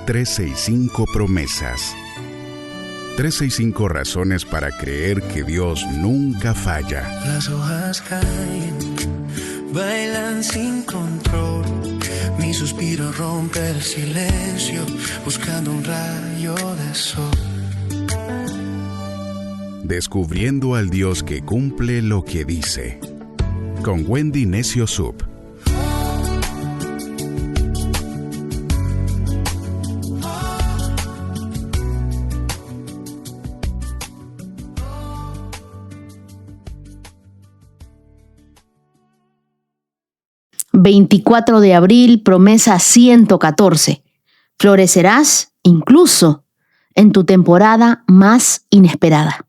365 promesas. 365 razones para creer que Dios nunca falla. Las hojas caen, bailan sin control. Mi suspiro rompe el silencio, buscando un rayo de sol. Descubriendo al Dios que cumple lo que dice. Con Wendy Necio Sub. ...24 de abril, promesa 114... florecerás incluso en tu temporada más inesperada.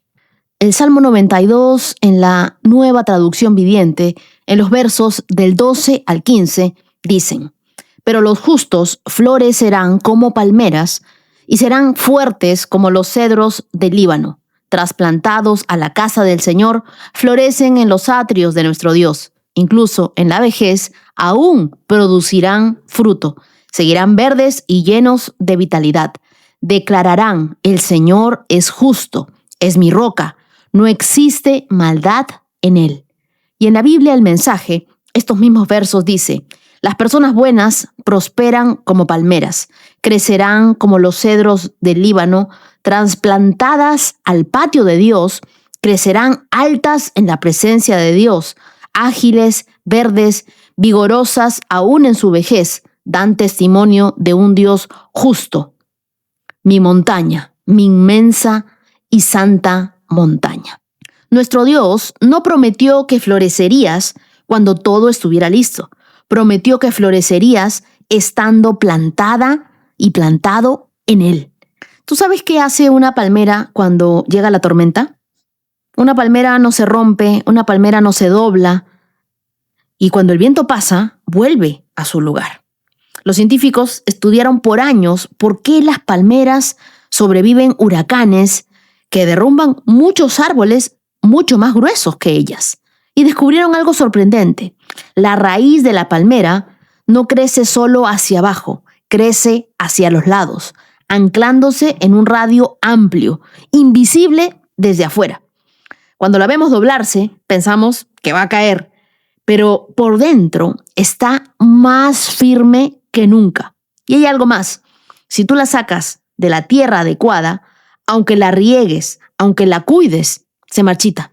El Salmo 92, en la Nueva Traducción Viviente, en los versos del 12 al 15, dicen: pero los justos florecerán como palmeras y serán fuertes como los cedros del Líbano. Trasplantados a la casa del Señor, florecen en los atrios de nuestro Dios. Incluso en la vejez aún producirán fruto. Seguirán verdes y llenos de vitalidad. Declararán: el Señor es justo, es mi roca, no existe maldad en él. Y en la Biblia el mensaje, estos mismos versos dice: las personas buenas prosperan como palmeras, crecerán como los cedros del Líbano, trasplantadas al patio de Dios, crecerán altas en la presencia de Dios, ágiles, verdes, vigorosas aún en su vejez, dan testimonio de un Dios justo. Mi montaña, mi inmensa y santa montaña. Nuestro Dios no prometió que florecerías cuando todo estuviera listo. Prometió que florecerías estando plantada y plantado en Él. ¿Tú sabes qué hace una palmera cuando llega la tormenta? Una palmera no se rompe, una palmera no se dobla, y cuando el viento pasa, vuelve a su lugar. Los científicos estudiaron por años por qué las palmeras sobreviven huracanes que derrumban muchos árboles mucho más gruesos que ellas. Y descubrieron algo sorprendente. La raíz de la palmera no crece solo hacia abajo, crece hacia los lados, anclándose en un radio amplio, invisible desde afuera. Cuando la vemos doblarse, pensamos que va a caer, pero por dentro está más firme que nunca. Y hay algo más. Si tú la sacas de la tierra adecuada, aunque la riegues, aunque la cuides, se marchita.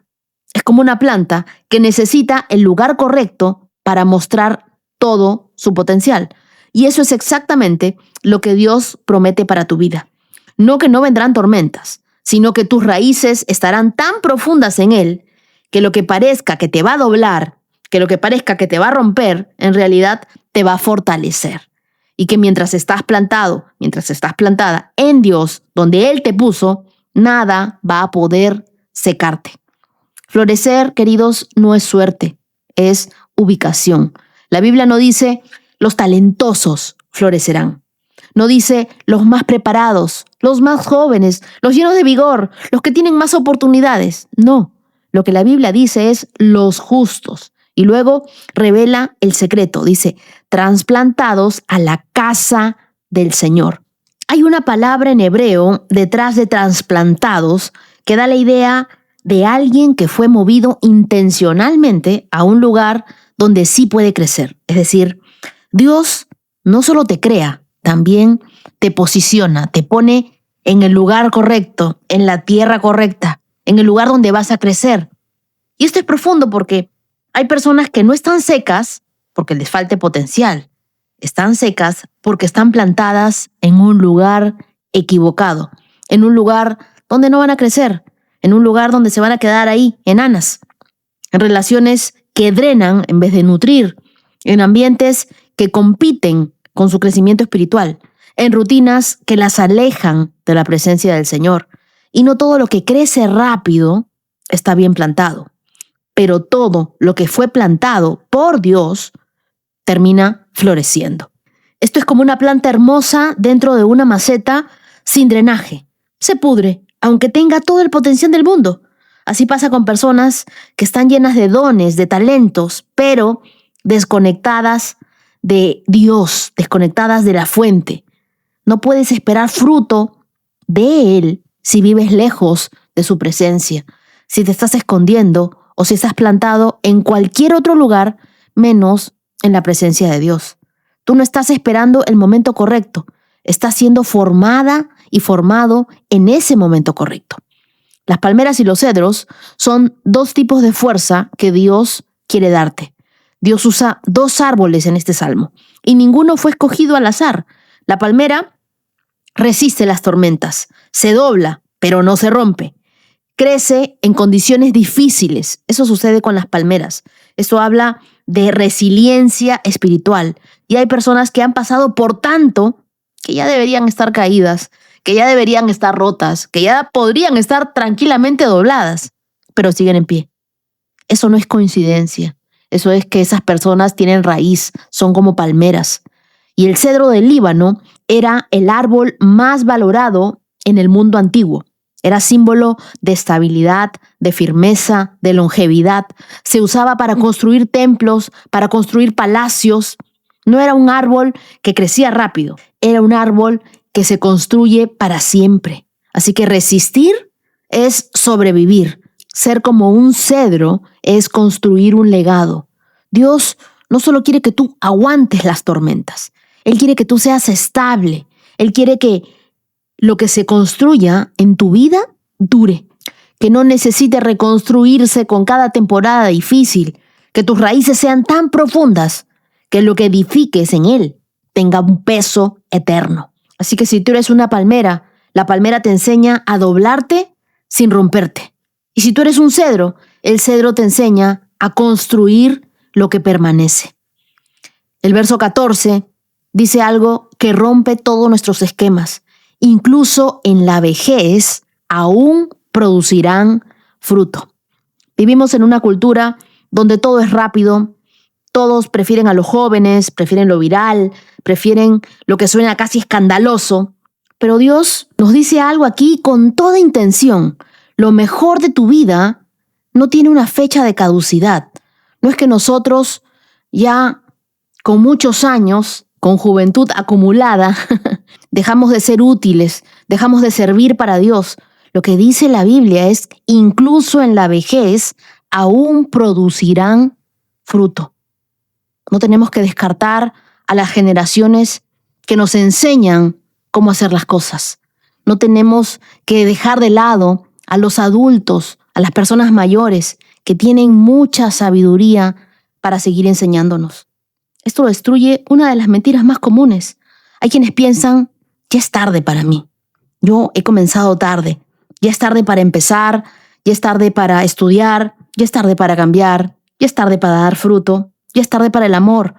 Es como una planta que necesita el lugar correcto para mostrar todo su potencial. Y eso es exactamente lo que Dios promete para tu vida. No que no vendrán tormentas, sino que tus raíces estarán tan profundas en Él que lo que parezca que te va a doblar, que lo que parezca que te va a romper, en realidad te va a fortalecer. Y que mientras estás plantado, mientras estás plantada en Dios, donde Él te puso, nada va a poder secarte. Florecer, queridos, no es suerte, es ubicación. La Biblia no dice los talentosos florecerán. No dice los más preparados, los más jóvenes, los llenos de vigor, los que tienen más oportunidades. No, lo que la Biblia dice es los justos. Y luego revela el secreto, dice, trasplantados a la casa del Señor. Hay una palabra en hebreo detrás de trasplantados que da la idea de alguien que fue movido intencionalmente a un lugar donde sí puede crecer. Es decir, Dios no solo te crea, también te posiciona, te pone en el lugar correcto, en la tierra correcta, en el lugar donde vas a crecer. Y esto es profundo porque hay personas que no están secas porque les falte potencial. Están secas porque están plantadas en un lugar equivocado, en un lugar donde no van a crecer, en un lugar donde se van a quedar ahí, enanas, en relaciones que drenan en vez de nutrir, en ambientes que compiten con su crecimiento espiritual, en rutinas que las alejan de la presencia del Señor. Y no todo lo que crece rápido está bien plantado, pero todo lo que fue plantado por Dios termina floreciendo. Esto es como una planta hermosa dentro de una maceta sin drenaje. Se pudre, aunque tenga todo el potencial del mundo. Así pasa con personas que están llenas de dones, de talentos, pero desconectadas de Dios, desconectadas de la fuente. No puedes esperar fruto de Él si vives lejos de su presencia, si te estás escondiendo o si estás plantado en cualquier otro lugar menos en la presencia de Dios. Tú no estás esperando el momento correcto, estás siendo formada y formado en ese momento correcto. Las palmeras y los cedros son dos tipos de fuerza que Dios quiere darte. Dios usa dos árboles en este salmo y ninguno fue escogido al azar. La palmera resiste las tormentas, se dobla, pero no se rompe. Crece en condiciones difíciles. Eso sucede con las palmeras. Eso habla de resiliencia espiritual. Y hay personas que han pasado por tanto que ya deberían estar caídas, que ya deberían estar rotas, que ya podrían estar tranquilamente dobladas, pero siguen en pie. Eso no es coincidencia. Eso es que esas personas tienen raíz, son como palmeras. Y el cedro del Líbano era el árbol más valorado en el mundo antiguo. Era símbolo de estabilidad, de firmeza, de longevidad. Se usaba para construir templos, para construir palacios. No era un árbol que crecía rápido, era un árbol que se construye para siempre. Así que resistir es sobrevivir. Ser como un cedro es construir un legado. Dios no solo quiere que tú aguantes las tormentas, Él quiere que tú seas estable. Él quiere que lo que se construya en tu vida dure, que no necesite reconstruirse con cada temporada difícil, que tus raíces sean tan profundas que lo que edifiques en Él tenga un peso eterno. Así que si tú eres una palmera, la palmera te enseña a doblarte sin romperte. Y si tú eres un cedro, el cedro te enseña a construir lo que permanece. El verso 14 dice algo que rompe todos nuestros esquemas. Incluso en la vejez aún producirán fruto. Vivimos en una cultura donde todo es rápido. Todos prefieren a los jóvenes, prefieren lo viral, prefieren lo que suena casi escandaloso. Pero Dios nos dice algo aquí con toda intención. Lo mejor de tu vida no tiene una fecha de caducidad. No es que nosotros ya con muchos años, con juventud acumulada, dejamos de ser útiles, dejamos de servir para Dios. Lo que dice la Biblia es, incluso en la vejez, aún producirán fruto. No tenemos que descartar a las generaciones que nos enseñan cómo hacer las cosas. No tenemos que dejar de lado a los adultos, a las personas mayores que tienen mucha sabiduría para seguir enseñándonos. Esto destruye una de las mentiras más comunes. Hay quienes piensan, ya es tarde para mí. Yo he comenzado tarde. Ya es tarde para empezar, ya es tarde para estudiar, ya es tarde para cambiar, ya es tarde para dar fruto, ya es tarde para el amor.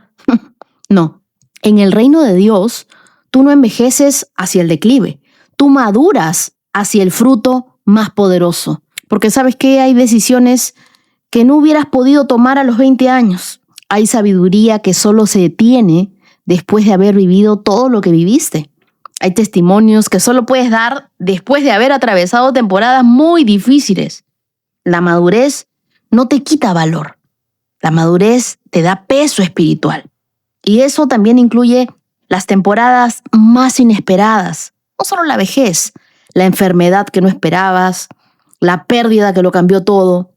No, en el reino de Dios, tú no envejeces hacia el declive, tú maduras hacia el fruto más poderoso. Porque ¿sabes qué? Hay decisiones que no hubieras podido tomar a los 20 años. Hay sabiduría que solo se tiene después de haber vivido todo lo que viviste. Hay testimonios que solo puedes dar después de haber atravesado temporadas muy difíciles. La madurez no te quita valor. La madurez te da peso espiritual. Y eso también incluye las temporadas más inesperadas. No solo la vejez, la enfermedad que no esperabas, la pérdida que lo cambió todo,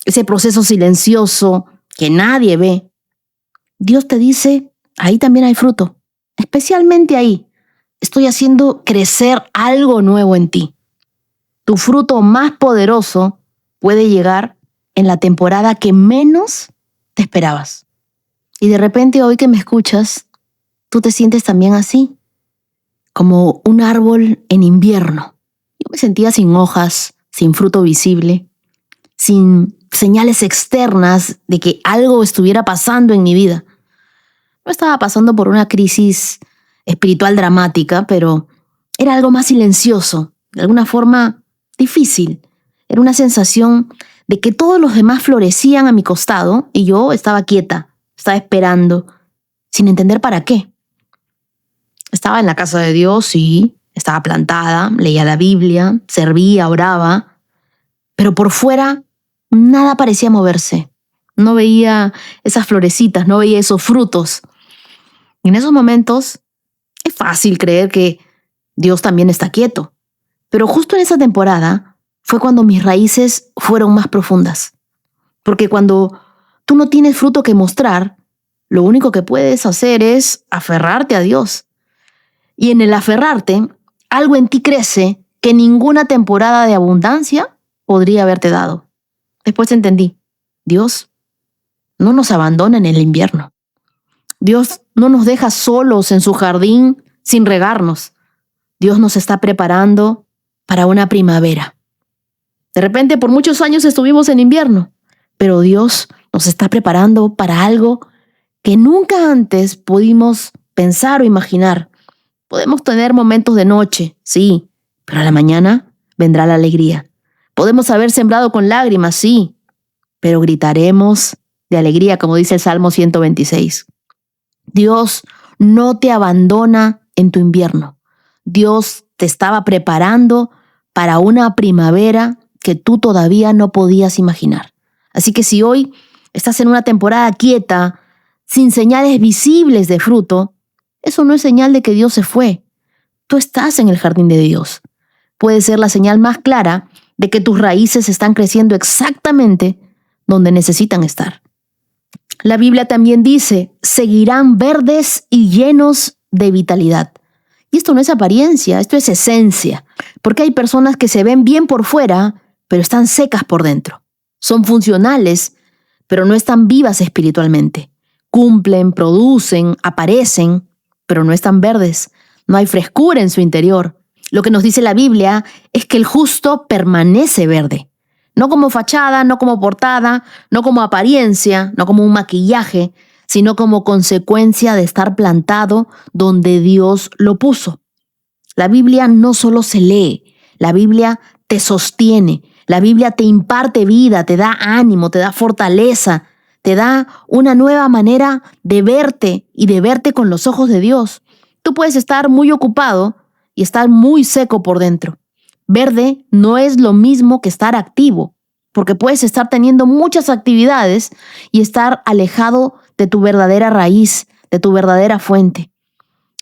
ese proceso silencioso que nadie ve. Dios te dice, ahí también hay fruto. Especialmente ahí. Estoy haciendo crecer algo nuevo en ti. Tu fruto más poderoso puede llegar en la temporada que menos te esperabas. Y de repente hoy que me escuchas, tú te sientes también así, como un árbol en invierno. Yo me sentía sin hojas, sin fruto visible, sin señales externas de que algo estuviera pasando en mi vida. No estaba pasando por una crisis espiritual dramática, pero era algo más silencioso, de alguna forma difícil. Era una sensación de que todos los demás florecían a mi costado y yo estaba quieta, estaba esperando, sin entender para qué. Estaba en la casa de Dios, sí, estaba plantada, leía la Biblia, servía, oraba, pero por fuera nada parecía moverse. No veía esas florecitas, no veía esos frutos. Y en esos momentos es fácil creer que Dios también está quieto. Pero justo en esa temporada fue cuando mis raíces fueron más profundas. Porque cuando tú no tienes fruto que mostrar, lo único que puedes hacer es aferrarte a Dios. Y en el aferrarte, algo en ti crece que ninguna temporada de abundancia podría haberte dado. Después entendí, Dios no nos abandona en el invierno. Dios no nos deja solos en su jardín sin regarnos. Dios nos está preparando para una primavera. De repente, por muchos años estuvimos en invierno, pero Dios nos está preparando para algo que nunca antes pudimos pensar o imaginar. Podemos tener momentos de noche, sí, pero a la mañana vendrá la alegría. Podemos haber sembrado con lágrimas, sí, pero gritaremos de alegría, como dice el Salmo 126. Dios no te abandona en tu invierno. Dios te estaba preparando para una primavera que tú todavía no podías imaginar. Así que si hoy estás en una temporada quieta, sin señales visibles de fruto, eso no es señal de que Dios se fue. Tú estás en el jardín de Dios. Puede ser la señal más clara de que tus raíces están creciendo exactamente donde necesitan estar. La Biblia también dice, seguirán verdes y llenos de vitalidad. Y esto no es apariencia, esto es esencia. Porque hay personas que se ven bien por fuera, pero están secas por dentro. Son funcionales, pero no están vivas espiritualmente. Cumplen, producen, aparecen, pero no están verdes. No hay frescura en su interior. Lo que nos dice la Biblia es que el justo permanece verde. No como fachada, no como portada, no como apariencia, no como un maquillaje, sino como consecuencia de estar plantado donde Dios lo puso. La Biblia no solo se lee, la Biblia te sostiene, la Biblia te imparte vida, te da ánimo, te da fortaleza, te da una nueva manera de verte y de verte con los ojos de Dios. Tú puedes estar muy ocupado y estar muy seco por dentro. Verde no es lo mismo que estar activo, porque puedes estar teniendo muchas actividades y estar alejado de tu verdadera raíz, de tu verdadera fuente.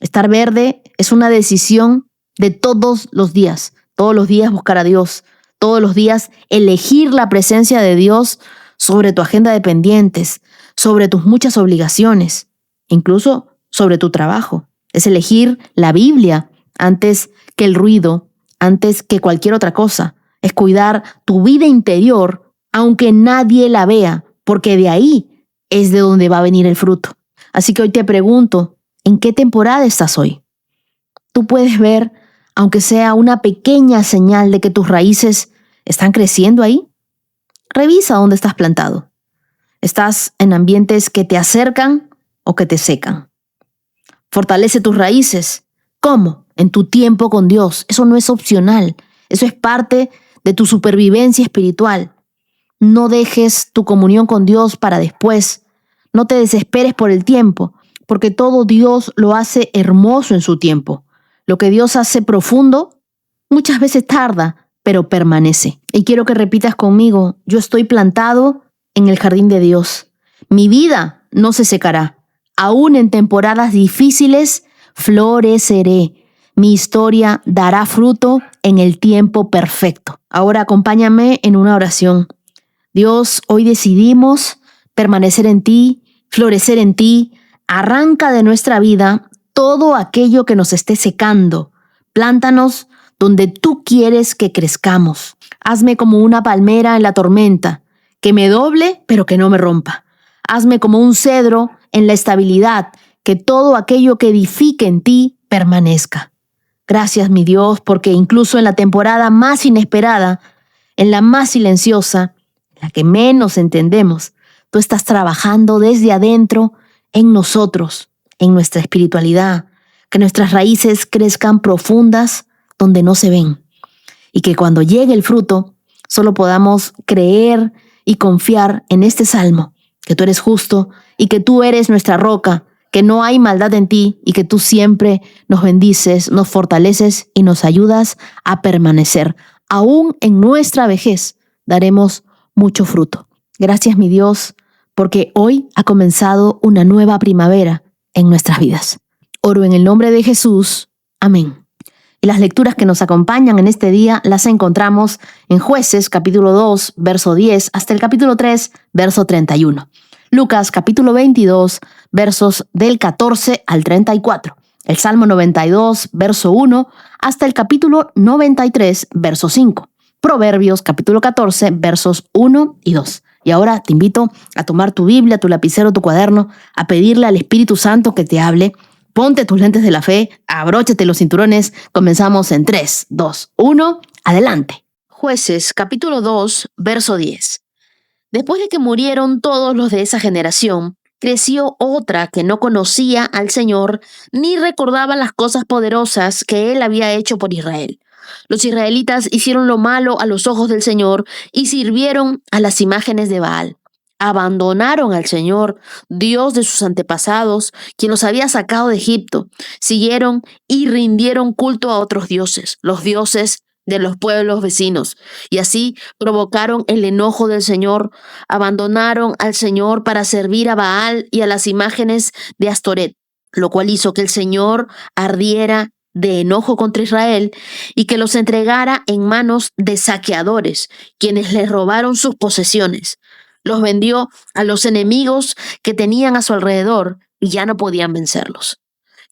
Estar verde es una decisión de todos los días buscar a Dios, todos los días elegir la presencia de Dios sobre tu agenda de pendientes, sobre tus muchas obligaciones, incluso sobre tu trabajo. Es elegir la Biblia antes que el ruido, antes que cualquier otra cosa. Es cuidar tu vida interior, aunque nadie la vea, porque de ahí es de donde va a venir el fruto. Así que hoy te pregunto, ¿en qué temporada estás hoy? Tú puedes ver, aunque sea una pequeña señal de que tus raíces están creciendo ahí. Revisa dónde estás plantado. ¿Estás en ambientes que te acercan o que te secan? Fortalece tus raíces. ¿Cómo? En tu tiempo con Dios. Eso no es opcional. Eso es parte de tu supervivencia espiritual. No dejes tu comunión con Dios para después. No te desesperes por el tiempo, porque todo Dios lo hace hermoso en su tiempo. Lo que Dios hace profundo, muchas veces tarda, pero permanece. Y quiero que repitas conmigo, yo estoy plantado en el jardín de Dios. Mi vida no se secará. Aún en temporadas difíciles, floreceré. Mi historia dará fruto en el tiempo perfecto. Ahora acompáñame en una oración. Dios, hoy decidimos permanecer en ti, florecer en ti. Arranca de nuestra vida todo aquello que nos esté secando. Plántanos donde tú quieres que crezcamos. Hazme como una palmera en la tormenta, que me doble pero que no me rompa. Hazme como un cedro en la estabilidad, que todo aquello que edifique en ti permanezca. Gracias, mi Dios, porque incluso en la temporada más inesperada, en la más silenciosa, la que menos entendemos, tú estás trabajando desde adentro en nosotros, en nuestra espiritualidad, que nuestras raíces crezcan profundas donde no se ven y que cuando llegue el fruto solo podamos creer y confiar en este salmo, que tú eres justo y que tú eres nuestra roca, que no hay maldad en ti y que tú siempre nos bendices, nos fortaleces y nos ayudas a permanecer. Aún en nuestra vejez daremos mucho fruto. Gracias, mi Dios, porque hoy ha comenzado una nueva primavera en nuestras vidas. Oro en el nombre de Jesús. Amén. Y las lecturas que nos acompañan en este día las encontramos en Jueces, capítulo 2, verso 10, hasta el capítulo 3, verso 31. Lucas, capítulo 22, versos del 14 al 34. El Salmo 92, verso 1, hasta el capítulo 93, verso 5. Proverbios, capítulo 14, versos 1 y 2. Y ahora te invito a tomar tu Biblia, tu lapicero, tu cuaderno, a pedirle al Espíritu Santo que te hable. Ponte tus lentes de la fe, abróchate los cinturones. Comenzamos en 3, 2, 1, adelante. Jueces, capítulo 2, verso 10. Después de que murieron todos los de esa generación, creció otra que no conocía al Señor ni recordaba las cosas poderosas que Él había hecho por Israel. Los israelitas hicieron lo malo a los ojos del Señor y sirvieron a las imágenes de Baal. Abandonaron al Señor, Dios de sus antepasados, quien los había sacado de Egipto. Siguieron y rindieron culto a otros dioses, los dioses de los pueblos vecinos, y así provocaron el enojo del Señor. Abandonaron al Señor para servir a Baal y a las imágenes de Astoret, lo cual hizo que el Señor ardiera de enojo contra Israel y que los entregara en manos de saqueadores, quienes les robaron sus posesiones. Los vendió a los enemigos que tenían a su alrededor y ya no podían vencerlos.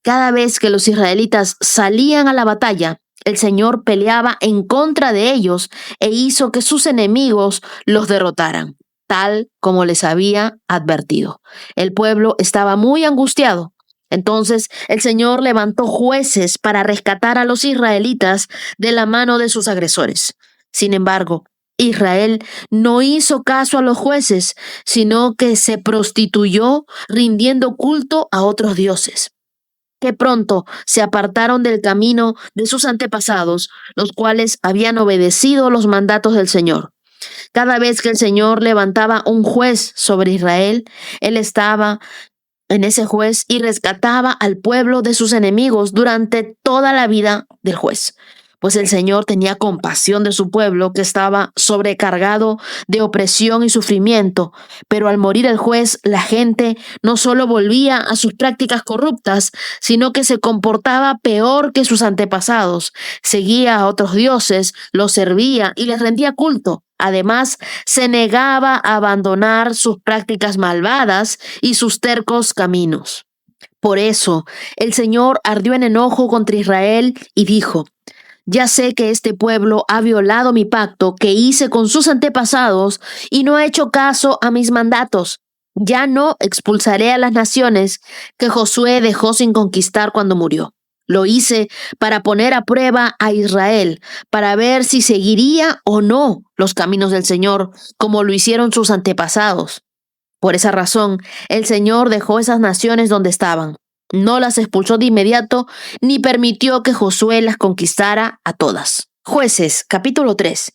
Cada vez que los israelitas salían a la batalla, el Señor peleaba en contra de ellos e hizo que sus enemigos los derrotaran, tal como les había advertido. El pueblo estaba muy angustiado. Entonces el Señor levantó jueces para rescatar a los israelitas de la mano de sus agresores. Sin embargo, Israel no hizo caso a los jueces, sino que se prostituyó rindiendo culto a otros dioses, que pronto se apartaron del camino de sus antepasados, los cuales habían obedecido los mandatos del Señor. Cada vez que el Señor levantaba un juez sobre Israel, Él estaba en ese juez y rescataba al pueblo de sus enemigos durante toda la vida del juez. Pues el Señor tenía compasión de su pueblo que estaba sobrecargado de opresión y sufrimiento. Pero al morir el juez, la gente no solo volvía a sus prácticas corruptas, sino que se comportaba peor que sus antepasados. Seguía a otros dioses, los servía y les rendía culto. Además, se negaba a abandonar sus prácticas malvadas y sus tercos caminos. Por eso, el Señor ardió en enojo contra Israel y dijo: ya sé que este pueblo ha violado mi pacto que hice con sus antepasados y no ha hecho caso a mis mandatos. Ya no expulsaré a las naciones que Josué dejó sin conquistar cuando murió. Lo hice para poner a prueba a Israel, para ver si seguiría o no los caminos del Señor, como lo hicieron sus antepasados. Por esa razón, el Señor dejó esas naciones donde estaban. No las expulsó de inmediato, ni permitió que Josué las conquistara a todas. Jueces, capítulo 3.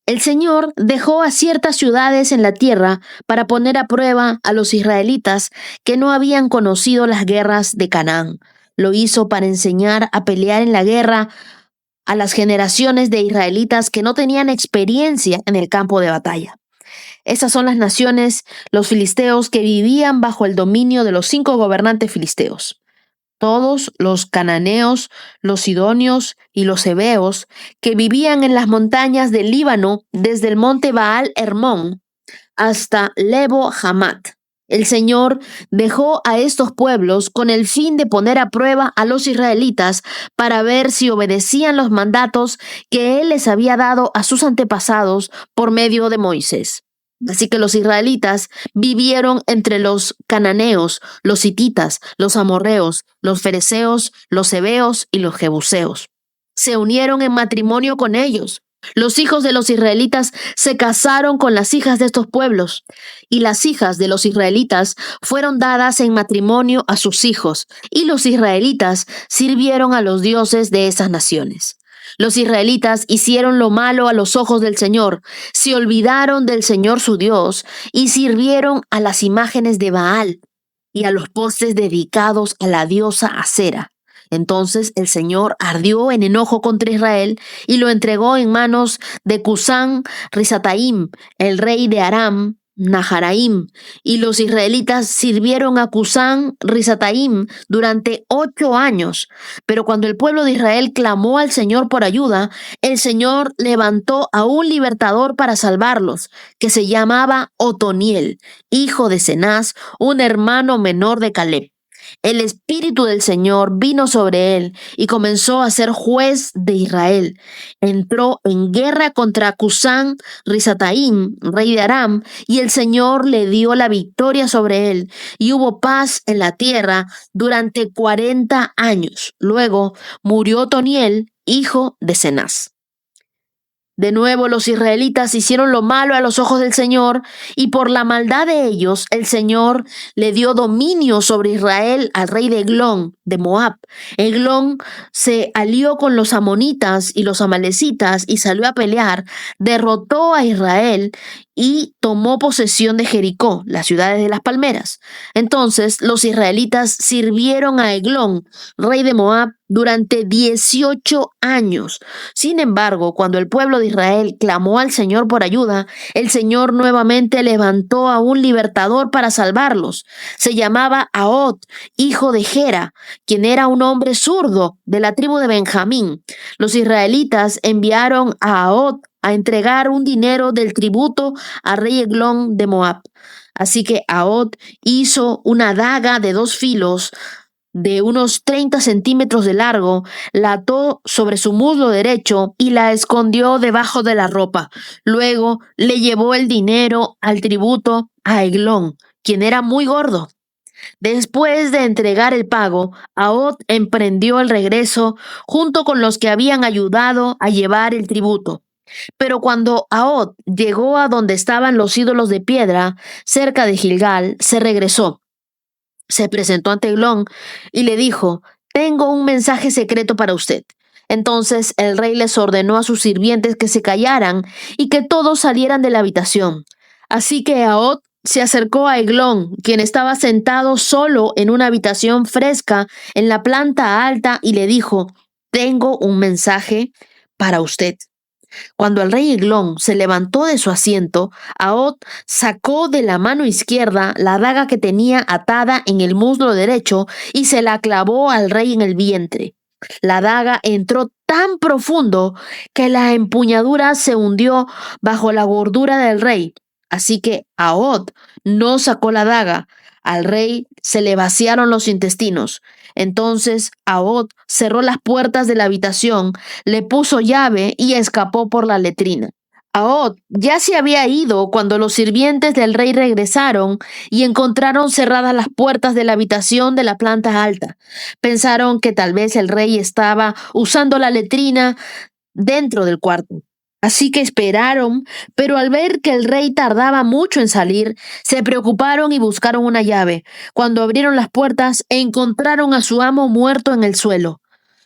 El Señor dejó a ciertas ciudades en la tierra para poner a prueba a los israelitas que no habían conocido las guerras de Canaán. Lo hizo para enseñar a pelear en la guerra a las generaciones de israelitas que no tenían experiencia en el campo de batalla. Estas son las naciones, los filisteos, que vivían bajo el dominio de los 5 gobernantes filisteos. Todos los cananeos, los sidonios y los heveos, que vivían en las montañas del Líbano, desde el monte Baal Hermón hasta Lebo Hamat. El Señor dejó a estos pueblos con el fin de poner a prueba a los israelitas para ver si obedecían los mandatos que Él les había dado a sus antepasados por medio de Moisés. Así que los israelitas vivieron entre los cananeos, los hititas, los amorreos, los fereceos, los heveos y los jebuseos. Se unieron en matrimonio con ellos. Los hijos de los israelitas se casaron con las hijas de estos pueblos, y las hijas de los israelitas fueron dadas en matrimonio a sus hijos, y los israelitas sirvieron a los dioses de esas naciones. Los israelitas hicieron lo malo a los ojos del Señor, se olvidaron del Señor su Dios y sirvieron a las imágenes de Baal y a los postes dedicados a la diosa Acera. Entonces el Señor ardió en enojo contra Israel y lo entregó en manos de Cusán Risataim, el rey de Aram, Naharaim, y los israelitas sirvieron a Cusán Risataim durante 8 años. Pero cuando el pueblo de Israel clamó al Señor por ayuda, el Señor levantó a un libertador para salvarlos, que se llamaba Otoniel, hijo de Cenaz, un hermano menor de Caleb. El Espíritu del Señor vino sobre él y comenzó a ser juez de Israel. Entró en guerra contra Cusán Risataim, rey de Aram, y el Señor le dio la victoria sobre él, y hubo paz en la tierra durante 40 años. Luego murió Otoniel, hijo de Cenaz. De nuevo los israelitas hicieron lo malo a los ojos del Señor, y por la maldad de ellos el Señor le dio dominio sobre Israel al rey de Eglón, de Moab. Eglón se alió con los amonitas y los amalecitas y salió a pelear, derrotó a Israel y tomó posesión de Jericó, las ciudades de las palmeras. Entonces los israelitas sirvieron a Eglón, rey de Moab, durante 18 años. Sin embargo, cuando el pueblo de Israel clamó al Señor por ayuda, el Señor nuevamente levantó a un libertador para salvarlos. Se llamaba Ahod, hijo de Gera, quien era un hombre zurdo de la tribu de Benjamín. Los israelitas enviaron a Ahod a entregar un dinero del tributo al rey Eglón de Moab. Así que Ahod hizo una daga de 2 filos de unos 30 centímetros de largo, la ató sobre su muslo derecho y la escondió debajo de la ropa. Luego le llevó el dinero al tributo a Eglón, quien era muy gordo. Después de entregar el pago, Ahod emprendió el regreso junto con los que habían ayudado a llevar el tributo. Pero cuando Ahod llegó a donde estaban los ídolos de piedra, cerca de Gilgal, se regresó. Se presentó ante Eglón y le dijo: «Tengo un mensaje secreto para usted». Entonces el rey les ordenó a sus sirvientes que se callaran y que todos salieran de la habitación. Así que Ahod se acercó a Eglón, quien estaba sentado solo en una habitación fresca en la planta alta, y le dijo: «Tengo un mensaje para usted». Cuando el rey Eglón se levantó de su asiento, Ahod sacó de la mano izquierda la daga que tenía atada en el muslo derecho y se la clavó al rey en el vientre. La daga entró tan profundo que la empuñadura se hundió bajo la gordura del rey. Así que Ahod no sacó la daga. Al rey se le vaciaron los intestinos. Entonces Ahod cerró las puertas de la habitación, le puso llave y escapó por la letrina. Ahod ya se había ido cuando los sirvientes del rey regresaron y encontraron cerradas las puertas de la habitación de la planta alta. Pensaron que tal vez el rey estaba usando la letrina dentro del cuarto. Así que esperaron, pero al ver que el rey tardaba mucho en salir, se preocuparon y buscaron una llave. Cuando abrieron las puertas, encontraron a su amo muerto en el suelo.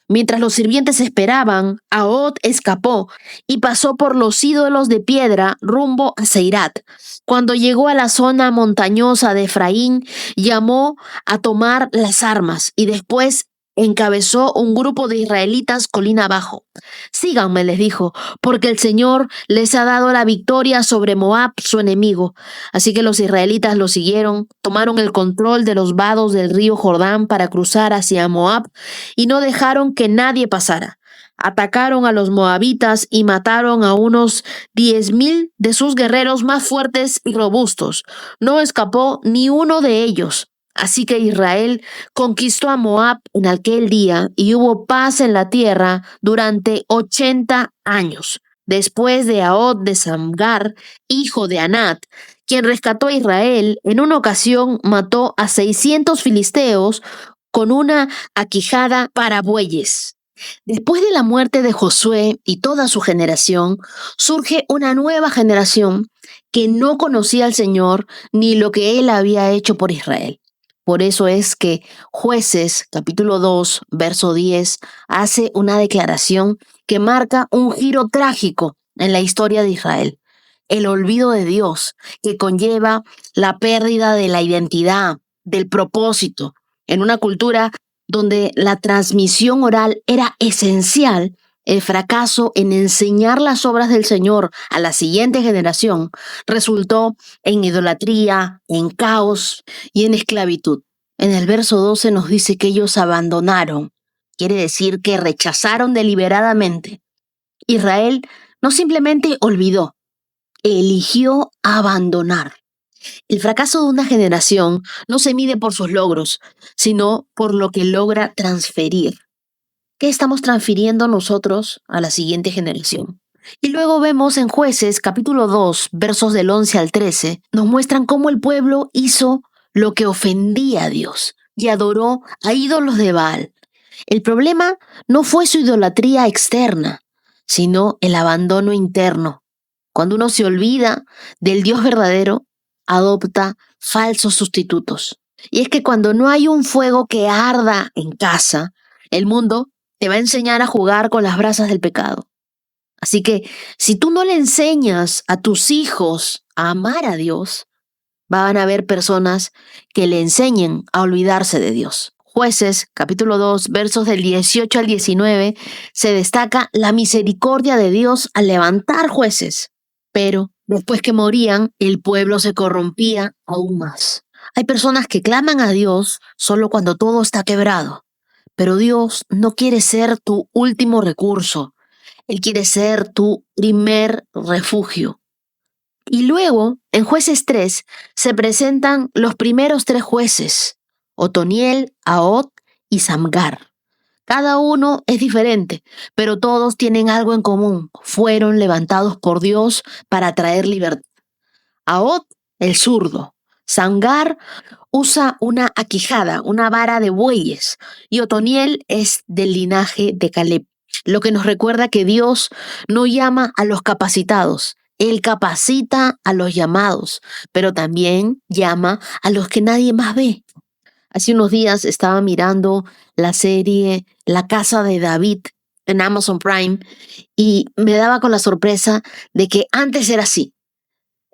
Mientras los sirvientes esperaban, Ahod escapó y pasó por los ídolos de piedra rumbo a Seirat. Cuando llegó a la zona montañosa de Efraín, llamó a tomar las armas y después encabezó un grupo de israelitas colina abajo. «Síganme», les dijo, «porque el Señor les ha dado la victoria sobre Moab, su enemigo». Así que los israelitas lo siguieron, tomaron el control de los vados del río Jordán para cruzar hacia Moab y no dejaron que nadie pasara. Atacaron a los moabitas y mataron a unos 10,000 de sus guerreros más fuertes y robustos. No escapó ni uno de ellos. Así que Israel conquistó a Moab en aquel día y hubo paz en la tierra durante 80 años. Después de Ahod de Samgar, hijo de Anat, quien rescató a Israel, en una ocasión mató a 600 filisteos con una aquijada para bueyes. Después de la muerte de Josué y toda su generación, surge una nueva generación que no conocía al Señor ni lo que Él había hecho por Israel. Por eso es que Jueces, capítulo 2, verso 10, hace una declaración que marca un giro trágico en la historia de Israel. El olvido de Dios, que conlleva la pérdida de la identidad, del propósito, en una cultura donde la transmisión oral era esencial. El fracaso en enseñar las obras del Señor a la siguiente generación resultó en idolatría, en caos y en esclavitud. En el verso 12 nos dice que ellos abandonaron. Quiere decir que rechazaron deliberadamente. Israel no simplemente olvidó, eligió abandonar. El fracaso de una generación no se mide por sus logros, sino por lo que logra transferir. ¿Qué estamos transfiriendo nosotros a la siguiente generación? Y luego vemos en Jueces, capítulo 2, versos del 11 al 13, nos muestran cómo el pueblo hizo lo que ofendía a Dios y adoró a ídolos de Baal. El problema no fue su idolatría externa, sino el abandono interno. Cuando uno se olvida del Dios verdadero, adopta falsos sustitutos. Y es que cuando no hay un fuego que arda en casa, el mundo te va a enseñar a jugar con las brasas del pecado. Así que si tú no le enseñas a tus hijos a amar a Dios, van a haber personas que le enseñen a olvidarse de Dios. Jueces, capítulo 2, versos del 18 al 19, se destaca la misericordia de Dios al levantar jueces. Pero después que morían, el pueblo se corrompía aún más. Hay personas que claman a Dios solo cuando todo está quebrado. Pero Dios no quiere ser tu último recurso. Él quiere ser tu primer refugio. Y luego, en Jueces 3, se presentan los primeros 3 jueces, Otoniel, Ahod y Samgar. Cada uno es diferente, pero todos tienen algo en común. Fueron levantados por Dios para traer libertad. Ahod, el zurdo. Samgar usa una aquijada, una vara de bueyes, y Otoniel es del linaje de Caleb, lo que nos recuerda que Dios no llama a los capacitados, Él capacita a los llamados, pero también llama a los que nadie más ve. Hace unos días estaba mirando la serie La Casa de David en Amazon Prime y me daba con la sorpresa de que antes era así.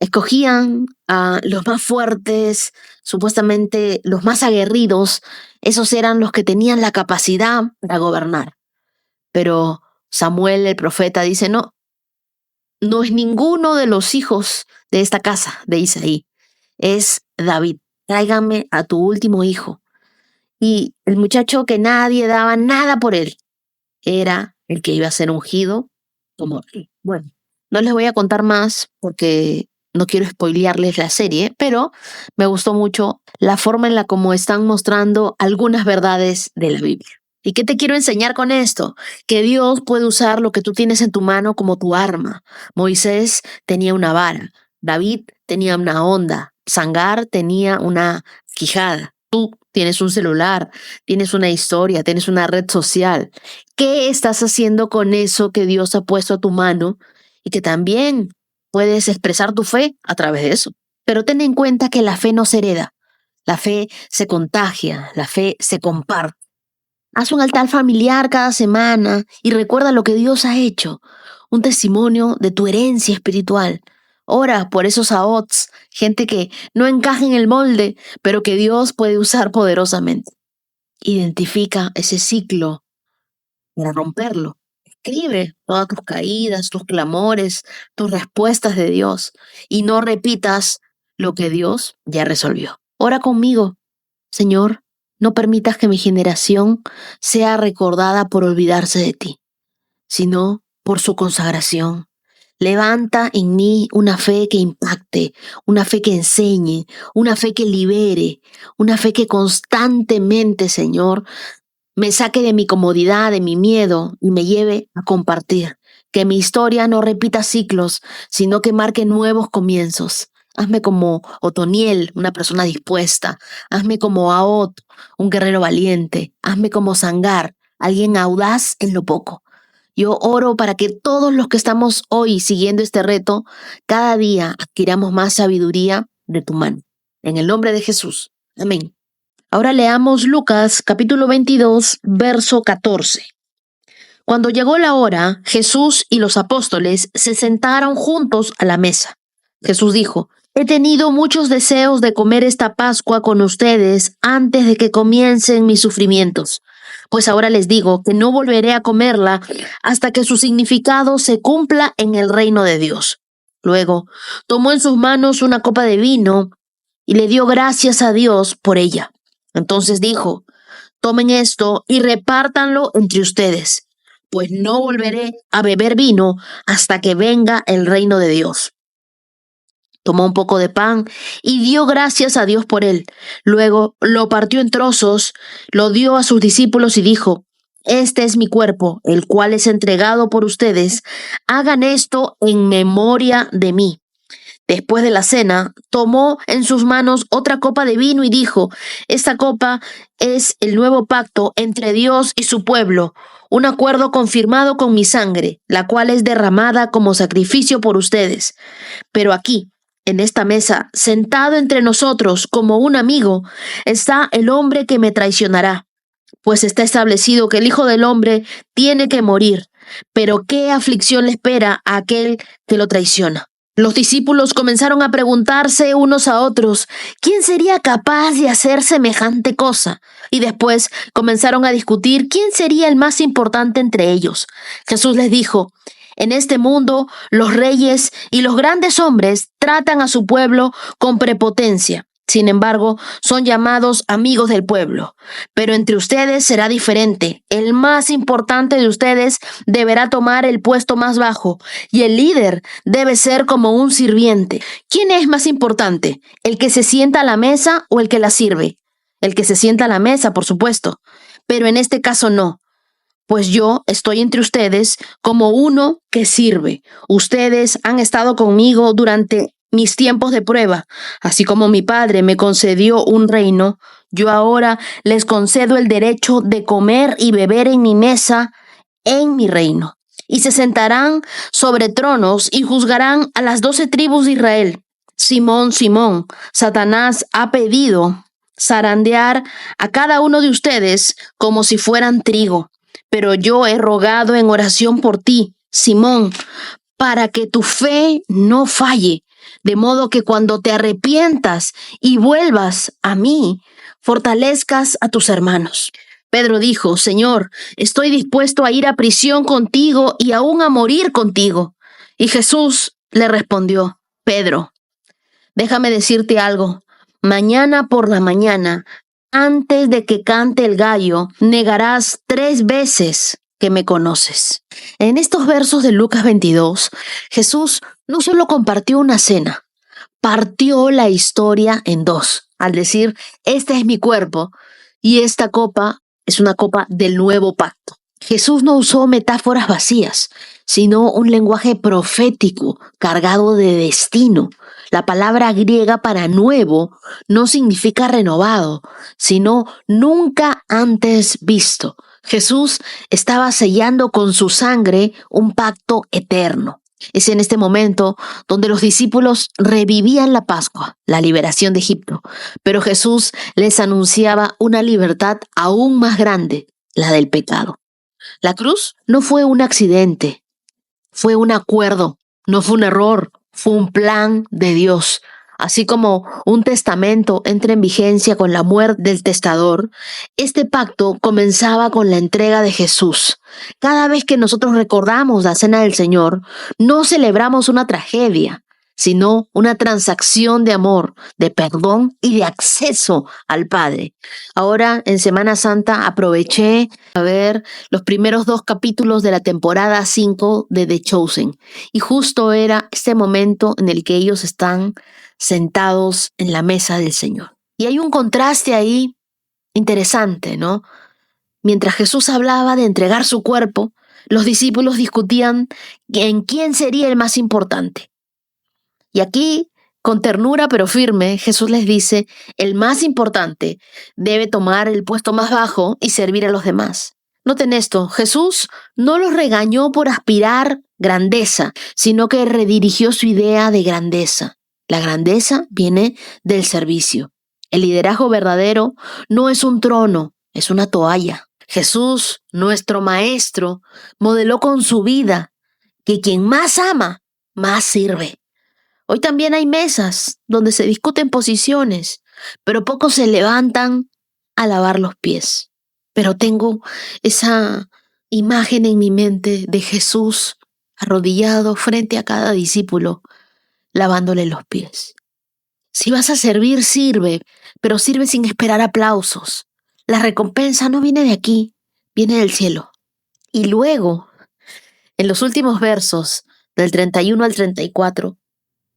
Escogían a los más fuertes, supuestamente los más aguerridos, esos eran los que tenían la capacidad para gobernar. Pero Samuel, el profeta, dice, no es ninguno de los hijos de esta casa de Isaí, es David. Tráigame a tu último hijo. Y el muchacho que nadie daba nada por él, era el que iba a ser ungido como rey. Bueno, no les voy a contar más porque no quiero spoilearles la serie, pero me gustó mucho la forma en la como están mostrando algunas verdades de la Biblia. ¿Y qué te quiero enseñar con esto? Que Dios puede usar lo que tú tienes en tu mano como tu arma. Moisés tenía una vara, David tenía una honda, Samgar tenía una quijada. Tú tienes un celular, tienes una historia, tienes una red social. ¿Qué estás haciendo con eso que Dios ha puesto a tu mano y que también puedes expresar tu fe a través de eso? Pero ten en cuenta que la fe no se hereda, la fe se contagia, la fe se comparte. Haz un altar familiar cada semana y recuerda lo que Dios ha hecho, un testimonio de tu herencia espiritual. Ora por esos Ahods, gente que no encaja en el molde, pero que Dios puede usar poderosamente. Identifica ese ciclo para romperlo. Escribe todas tus caídas, tus clamores, tus respuestas de Dios y no repitas lo que Dios ya resolvió. Ora conmigo, Señor, no permitas que mi generación sea recordada por olvidarse de ti, sino por su consagración. Levanta en mí una fe que impacte, una fe que enseñe, una fe que libere, una fe que constantemente, Señor, me saque de mi comodidad, de mi miedo y me lleve a compartir. Que mi historia no repita ciclos, sino que marque nuevos comienzos. Hazme como Otoniel, una persona dispuesta. Hazme como Ahod, un guerrero valiente. Hazme como Samgar, alguien audaz en lo poco. Yo oro para que todos los que estamos hoy siguiendo este reto, cada día adquiramos más sabiduría de tu mano. En el nombre de Jesús. Amén. Ahora leamos Lucas capítulo 22, verso 14. Cuando llegó la hora, Jesús y los apóstoles se sentaron juntos a la mesa. Jesús dijo, he tenido muchos deseos de comer esta Pascua con ustedes antes de que comiencen mis sufrimientos, Pues ahora les digo que no volveré a comerla hasta que su significado se cumpla en el reino de Dios. Luego tomó en sus manos una copa de vino y le dio gracias a Dios por ella. Entonces dijo: tomen esto y repártanlo entre ustedes, pues no volveré a beber vino hasta que venga el reino de Dios. Tomó un poco de pan y dio gracias a Dios por él. Luego lo partió en trozos, lo dio a sus discípulos y dijo: este es mi cuerpo, el cual es entregado por ustedes. Hagan esto en memoria de mí. Después de la cena, tomó en sus manos otra copa de vino y dijo: esta copa es el nuevo pacto entre Dios y su pueblo, un acuerdo confirmado con mi sangre, la cual es derramada como sacrificio por ustedes. Pero aquí, en esta mesa, sentado entre nosotros como un amigo, está el hombre que me traicionará. Pues está establecido que el Hijo del Hombre tiene que morir, pero ¿qué aflicción le espera a aquel que lo traiciona? Los discípulos comenzaron a preguntarse unos a otros: ¿quién sería capaz de hacer semejante cosa? Y después comenzaron a discutir quién sería el más importante entre ellos. Jesús les dijo: en este mundo, los reyes y los grandes hombres tratan a su pueblo con prepotencia. Sin embargo, son llamados amigos del pueblo. Pero entre ustedes será diferente. El más importante de ustedes deberá tomar el puesto más bajo, y el líder debe ser como un sirviente. ¿Quién es más importante? ¿El que se sienta a la mesa o el que la sirve? El que se sienta a la mesa, por supuesto. Pero en este caso no. Pues yo estoy entre ustedes como uno que sirve. Ustedes han estado conmigo durante mis tiempos de prueba. Así como mi Padre me concedió un reino, yo ahora les concedo el derecho de comer y beber en mi mesa, en mi reino. Y se sentarán sobre tronos y juzgarán a las 12 tribus de Israel. Simón, Simón, Satanás ha pedido zarandear a cada uno de ustedes como si fueran trigo. Pero yo he rogado en oración por ti, Simón, para que tu fe no falle, de modo que cuando te arrepientas y vuelvas a mí, fortalezcas a tus hermanos. Pedro dijo: Señor, estoy dispuesto a ir a prisión contigo y aún a morir contigo. Y Jesús le respondió: Pedro, déjame decirte algo. Mañana por la mañana, antes de que cante el gallo, negarás 3 veces que me conoces. En estos versos de Lucas 22, Jesús no solo compartió una cena, partió la historia en 2, al decir: este es mi cuerpo y esta copa es una copa del nuevo pacto. Jesús no usó metáforas vacías, sino un lenguaje profético cargado de destino. La palabra griega para nuevo no significa renovado, sino nunca antes visto. Jesús estaba sellando con su sangre un pacto eterno. Es en este momento donde los discípulos revivían la Pascua, la liberación de Egipto, pero Jesús les anunciaba una libertad aún más grande, la del pecado. La cruz no fue un accidente, fue un acuerdo, no fue un error, fue un plan de Dios. Así como un testamento entra en vigencia con la muerte del testador, este pacto comenzaba con la entrega de Jesús. Cada vez que nosotros recordamos la cena del Señor, no celebramos una tragedia, sino una transacción de amor, de perdón y de acceso al Padre. Ahora, en Semana Santa, aproveché a ver los primeros 2 capítulos de la temporada 5 de The Chosen. Y justo era este momento en el que ellos están sentados en la mesa del Señor. Y hay un contraste ahí interesante, ¿no? Mientras Jesús hablaba de entregar su cuerpo, los discípulos discutían en quién sería el más importante. Y aquí, con ternura pero firme, Jesús les dice: el más importante debe tomar el puesto más bajo y servir a los demás. Noten esto, Jesús no los regañó por aspirar grandeza, sino que redirigió su idea de grandeza. La grandeza viene del servicio. El liderazgo verdadero no es un trono, es una toalla. Jesús, nuestro Maestro, modeló con su vida que quien más ama, más sirve. Hoy también hay mesas donde se discuten posiciones, pero pocos se levantan a lavar los pies. pero tengo esa imagen en mi mente de Jesús arrodillado frente a cada discípulo, lavándole los pies. Si vas a servir, sirve, pero sirve sin esperar aplausos. La recompensa no viene de aquí, viene del cielo. Y luego, en los últimos versos, del 31 al 34,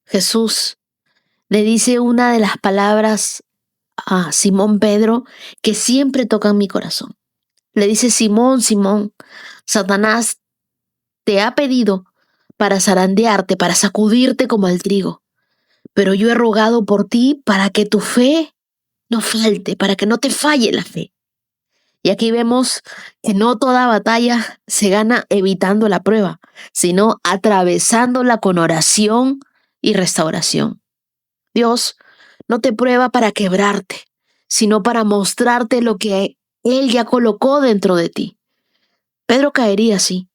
Jesús le dice una de las palabras a Simón Pedro que siempre tocan mi corazón. Le dice: Simón, Simón, Satanás te ha pedido para zarandearte, para sacudirte como el trigo, pero yo he rogado por ti para que tu fe no falte, para que no te falle la fe. Y aquí vemos que no toda batalla se gana evitando la prueba, sino atravesándola con oración y restauración. Dios no te prueba para quebrarte, sino para mostrarte lo que Él ya colocó dentro de ti. Pedro caería, sí,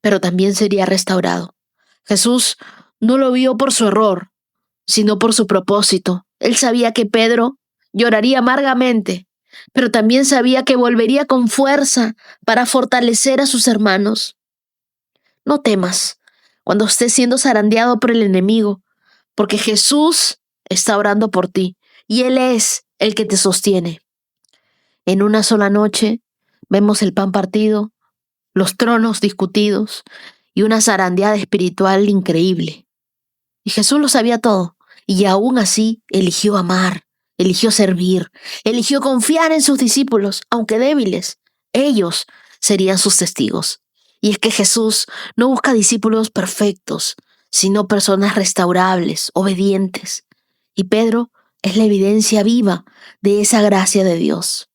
pero también sería restaurado. Jesús no lo vio por su error, sino por su propósito. Él sabía que Pedro lloraría amargamente, pero también sabía que volvería con fuerza para fortalecer a sus hermanos. No temas cuando estés siendo zarandeado por el enemigo, porque Jesús está orando por ti y Él es el que te sostiene. En una sola noche vemos el pan partido, los tronos discutidos y una zarandeada espiritual increíble. Y Jesús lo sabía todo, y aún así eligió amar, eligió servir, eligió confiar en sus discípulos, aunque débiles. Ellos serían sus testigos. Y es que Jesús no busca discípulos perfectos, sino personas restaurables, obedientes. Y Pedro es la evidencia viva de esa gracia de Dios.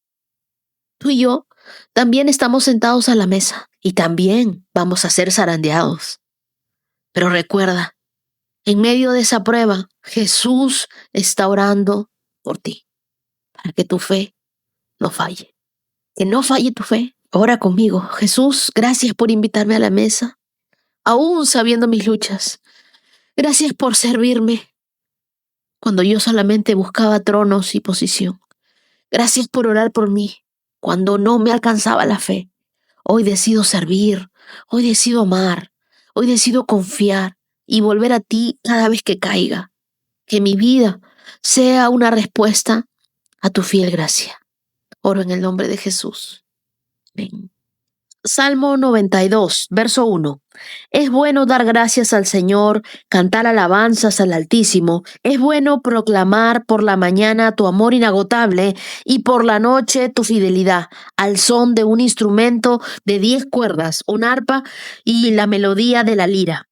Tú y yo también estamos sentados a la mesa y también vamos a ser zarandeados. Pero recuerda, en medio de esa prueba, Jesús está orando por ti, para que tu fe no falle. Que no falle tu fe. Ora conmigo. Jesús, gracias por invitarme a la mesa, aún sabiendo mis luchas. Gracias por servirme cuando yo solamente buscaba tronos y posición. Gracias por orar por mí cuando no me alcanzaba la fe. Hoy decido servir, hoy decido amar, hoy decido confiar y volver a ti cada vez que caiga. Que mi vida sea una respuesta a tu fiel gracia. Oro en el nombre de Jesús. Amén. Salmo 92, verso 1. Es bueno dar gracias al Señor, cantar alabanzas al Altísimo. Es bueno proclamar por la mañana tu amor inagotable y por la noche tu fidelidad, al son de un instrumento de 10 cuerdas, un arpa y la melodía de la lira.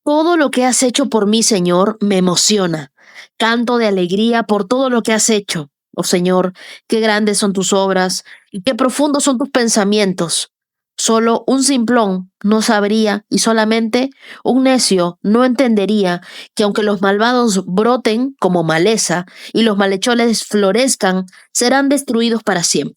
Todo lo que has hecho por mí, Señor, me emociona. Canto de alegría por todo lo que has hecho. Oh Señor, qué grandes son tus obras y qué profundos son tus pensamientos. Solo un simplón no sabría y solamente un necio no entendería que aunque los malvados broten como maleza y los malhechores florezcan, serán destruidos para siempre.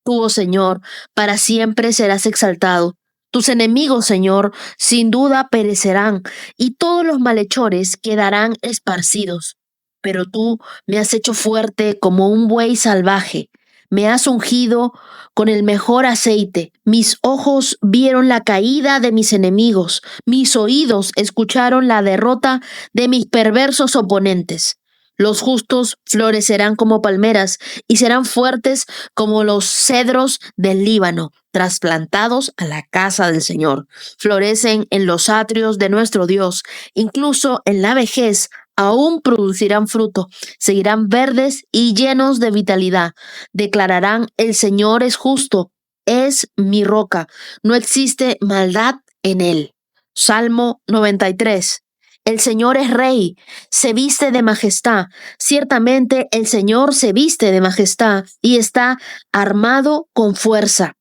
Tú, oh Señor, para siempre serás exaltado. Tus enemigos, Señor, sin duda perecerán, y todos los malhechores quedarán esparcidos. Pero tú me has hecho fuerte como un buey salvaje. Me has ungido con el mejor aceite. Mis ojos vieron la caída de mis enemigos. Mis oídos escucharon la derrota de mis perversos oponentes. Los justos florecerán como palmeras y serán fuertes como los cedros del Líbano, trasplantados a la casa del Señor. Florecen en los atrios de nuestro Dios, incluso en la vejez aún producirán fruto, seguirán verdes y llenos de vitalidad. Declararán: el Señor es justo, es mi roca, no existe maldad en él. Salmo 93. El Señor es rey, se viste de majestad. Ciertamente el Señor se viste de majestad y está armado con fuerza.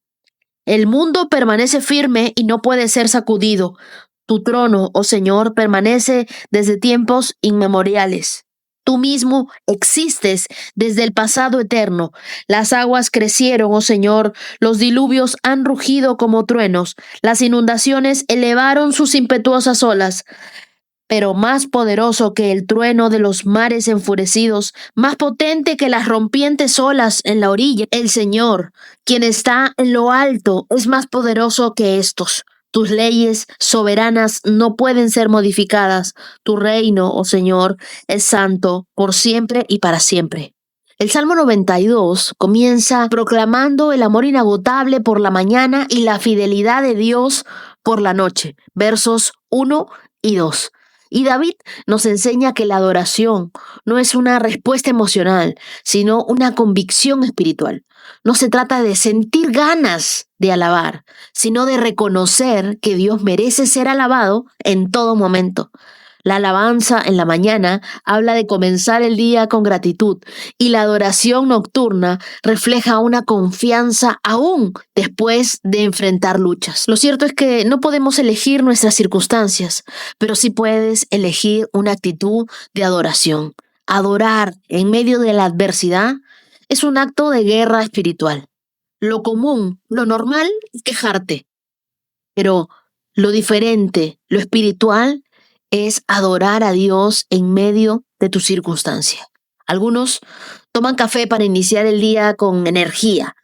El mundo permanece firme y no puede ser sacudido. Tu trono, oh Señor, permanece desde tiempos inmemoriales. Tú mismo existes desde el pasado eterno. Las aguas crecieron, oh Señor, los diluvios han rugido como truenos, las inundaciones elevaron sus impetuosas olas. pero más poderoso que el trueno de los mares enfurecidos, más potente que las rompientes olas en la orilla. El Señor, quien está en lo alto, es más poderoso que estos. Tus leyes soberanas no pueden ser modificadas. Tu reino, oh Señor, es santo por siempre y para siempre. El Salmo 92 comienza proclamando el amor inagotable por la mañana y la fidelidad de Dios por la noche. Versos 1 y 2. Y David nos enseña que la adoración no es una respuesta emocional, sino una convicción espiritual. No se trata de sentir ganas de alabar, sino de reconocer que Dios merece ser alabado en todo momento. La alabanza en la mañana habla de comenzar el día con gratitud y la adoración nocturna refleja una confianza aún después de enfrentar luchas. Lo cierto es que no podemos elegir nuestras circunstancias, pero sí puedes elegir una actitud de adoración. Adorar en medio de la adversidad es un acto de guerra espiritual. Lo común, lo normal es quejarte, pero lo diferente, lo espiritual, es adorar a Dios en medio de tu circunstancia. Algunos toman café para iniciar el día con energía.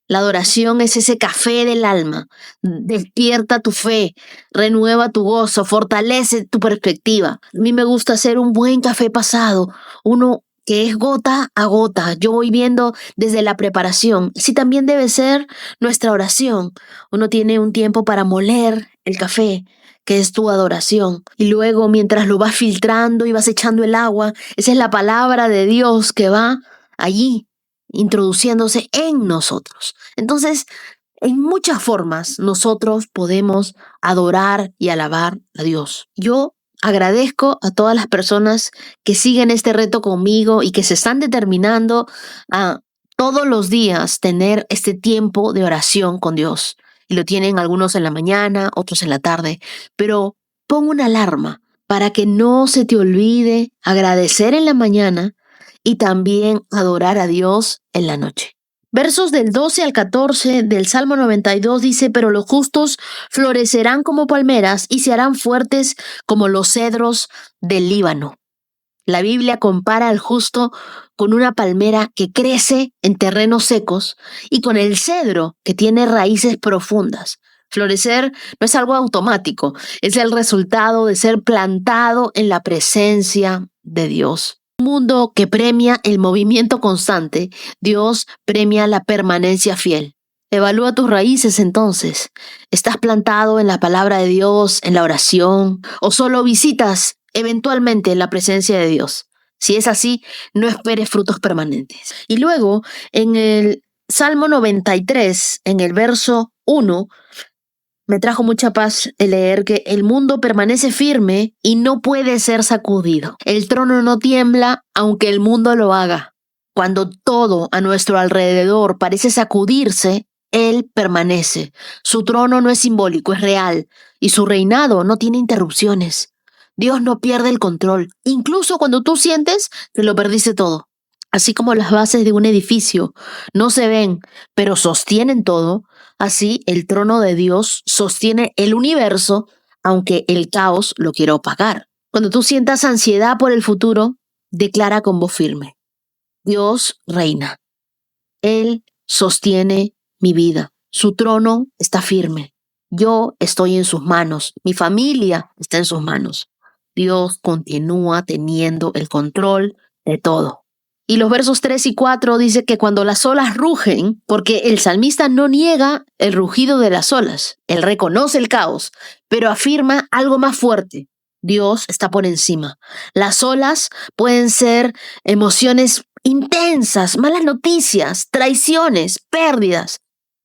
La adoración es ese café del alma. Despierta tu fe, renueva tu gozo, fortalece tu perspectiva. A mí me gusta hacer un buen café pasado, uno que es gota a gota. Yo voy viendo desde la preparación. Así también debe ser nuestra oración. Uno tiene un tiempo para moler el café, que es tu adoración. Y luego, mientras lo vas filtrando y vas echando el agua, esa es la palabra de Dios que va allí, introduciéndose en nosotros. Entonces, en muchas formas, nosotros podemos adorar y alabar a Dios. Yo agradezco a todas las personas que siguen este reto conmigo y que se están determinando a todos los días tener este tiempo de oración con Dios. Y lo tienen algunos en la mañana, otros en la tarde. Pero pon una alarma para que no se te olvide agradecer en la mañana y también adorar a Dios en la noche. Versos del 12 al 14 del Salmo 92 dice: pero los justos florecerán como palmeras y se harán fuertes como los cedros del Líbano. La Biblia compara al justo con una palmera que crece en terrenos secos y con el cedro que tiene raíces profundas. Florecer no es algo automático, es el resultado de ser plantado en la presencia de Dios. Un mundo que premia el movimiento constante, Dios premia la permanencia fiel. Evalúa tus raíces entonces. ¿Estás plantado en la palabra de Dios, en la oración, o solo visitas eventualmente la presencia de Dios? Si es así, no esperes frutos permanentes. Y luego, en el Salmo 93, en el verso 1, me trajo mucha paz el leer que el mundo permanece firme y no puede ser sacudido. El trono no tiembla aunque el mundo lo haga. Cuando todo a nuestro alrededor parece sacudirse, Él permanece. Su trono no es simbólico, es real, y su reinado no tiene interrupciones. Dios no pierde el control, incluso cuando tú sientes que lo perdiste todo. Así como las bases de un edificio no se ven, pero sostienen todo, así el trono de Dios sostiene el universo, aunque el caos lo quiera opacar. Cuando tú sientas ansiedad por el futuro, declara con voz firme: Dios reina. Él sostiene mi vida. Su trono está firme. Yo estoy en sus manos. Mi familia está en sus manos. Dios continúa teniendo el control de todo. Y los versos 3 y 4 dice que cuando las olas rugen, porque el salmista no niega el rugido de las olas, él reconoce el caos, pero afirma algo más fuerte: Dios está por encima. Las olas pueden ser emociones intensas, malas noticias, traiciones, pérdidas,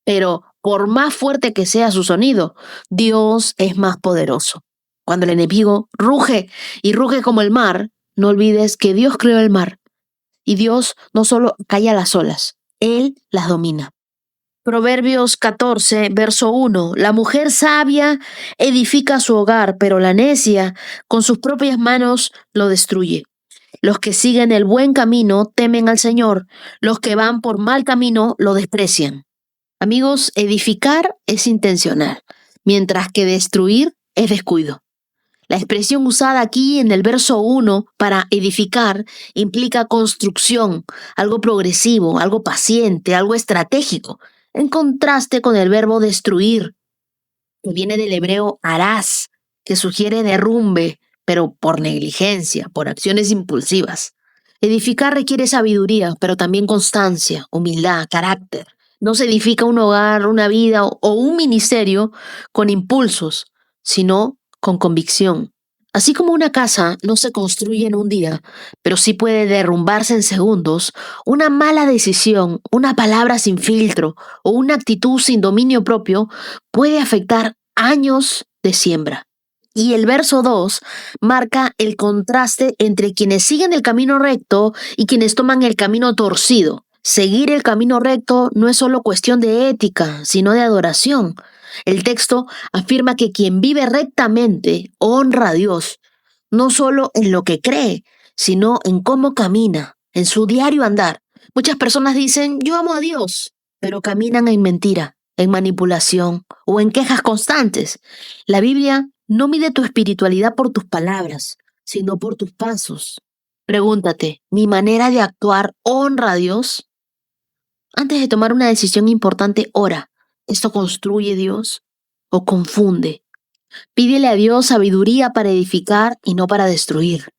pero por más fuerte que sea su sonido, Dios es más poderoso. Cuando el enemigo ruge y ruge como el mar, no olvides que Dios creó el mar. Y Dios no solo calla las olas, Él las domina. Proverbios 14, verso 1. La mujer sabia edifica su hogar, pero la necia con sus propias manos lo destruye. Los que siguen el buen camino temen al Señor, los que van por mal camino lo desprecian. Amigos, edificar es intencional, mientras que destruir es descuido. La expresión usada aquí en el verso 1 para edificar implica construcción, algo progresivo, algo paciente, algo estratégico, en contraste con el verbo destruir, que viene del hebreo harás, que sugiere derrumbe, pero por negligencia, por acciones impulsivas. Edificar requiere sabiduría, pero también constancia, humildad, carácter. No se edifica un hogar, una vida o un ministerio con impulsos, sino con convicción. Así como una casa no se construye en un día, pero sí puede derrumbarse en segundos, una mala decisión, una palabra sin filtro o una actitud sin dominio propio puede afectar años de siembra. Y el verso 2 marca el contraste entre quienes siguen el camino recto y quienes toman el camino torcido. Seguir el camino recto no es solo cuestión de ética, sino de adoración. El texto afirma que quien vive rectamente honra a Dios, no solo en lo que cree, sino en cómo camina, en su diario andar. Muchas personas dicen, yo amo a Dios, pero caminan en mentira, en manipulación o en quejas constantes. La Biblia no mide tu espiritualidad por tus palabras, sino por tus pasos. Pregúntate, ¿mi manera de actuar honra a Dios? Antes de tomar una decisión importante, ora. ¿Esto construye Dios o confunde? Pídele a Dios sabiduría para edificar y no para destruir.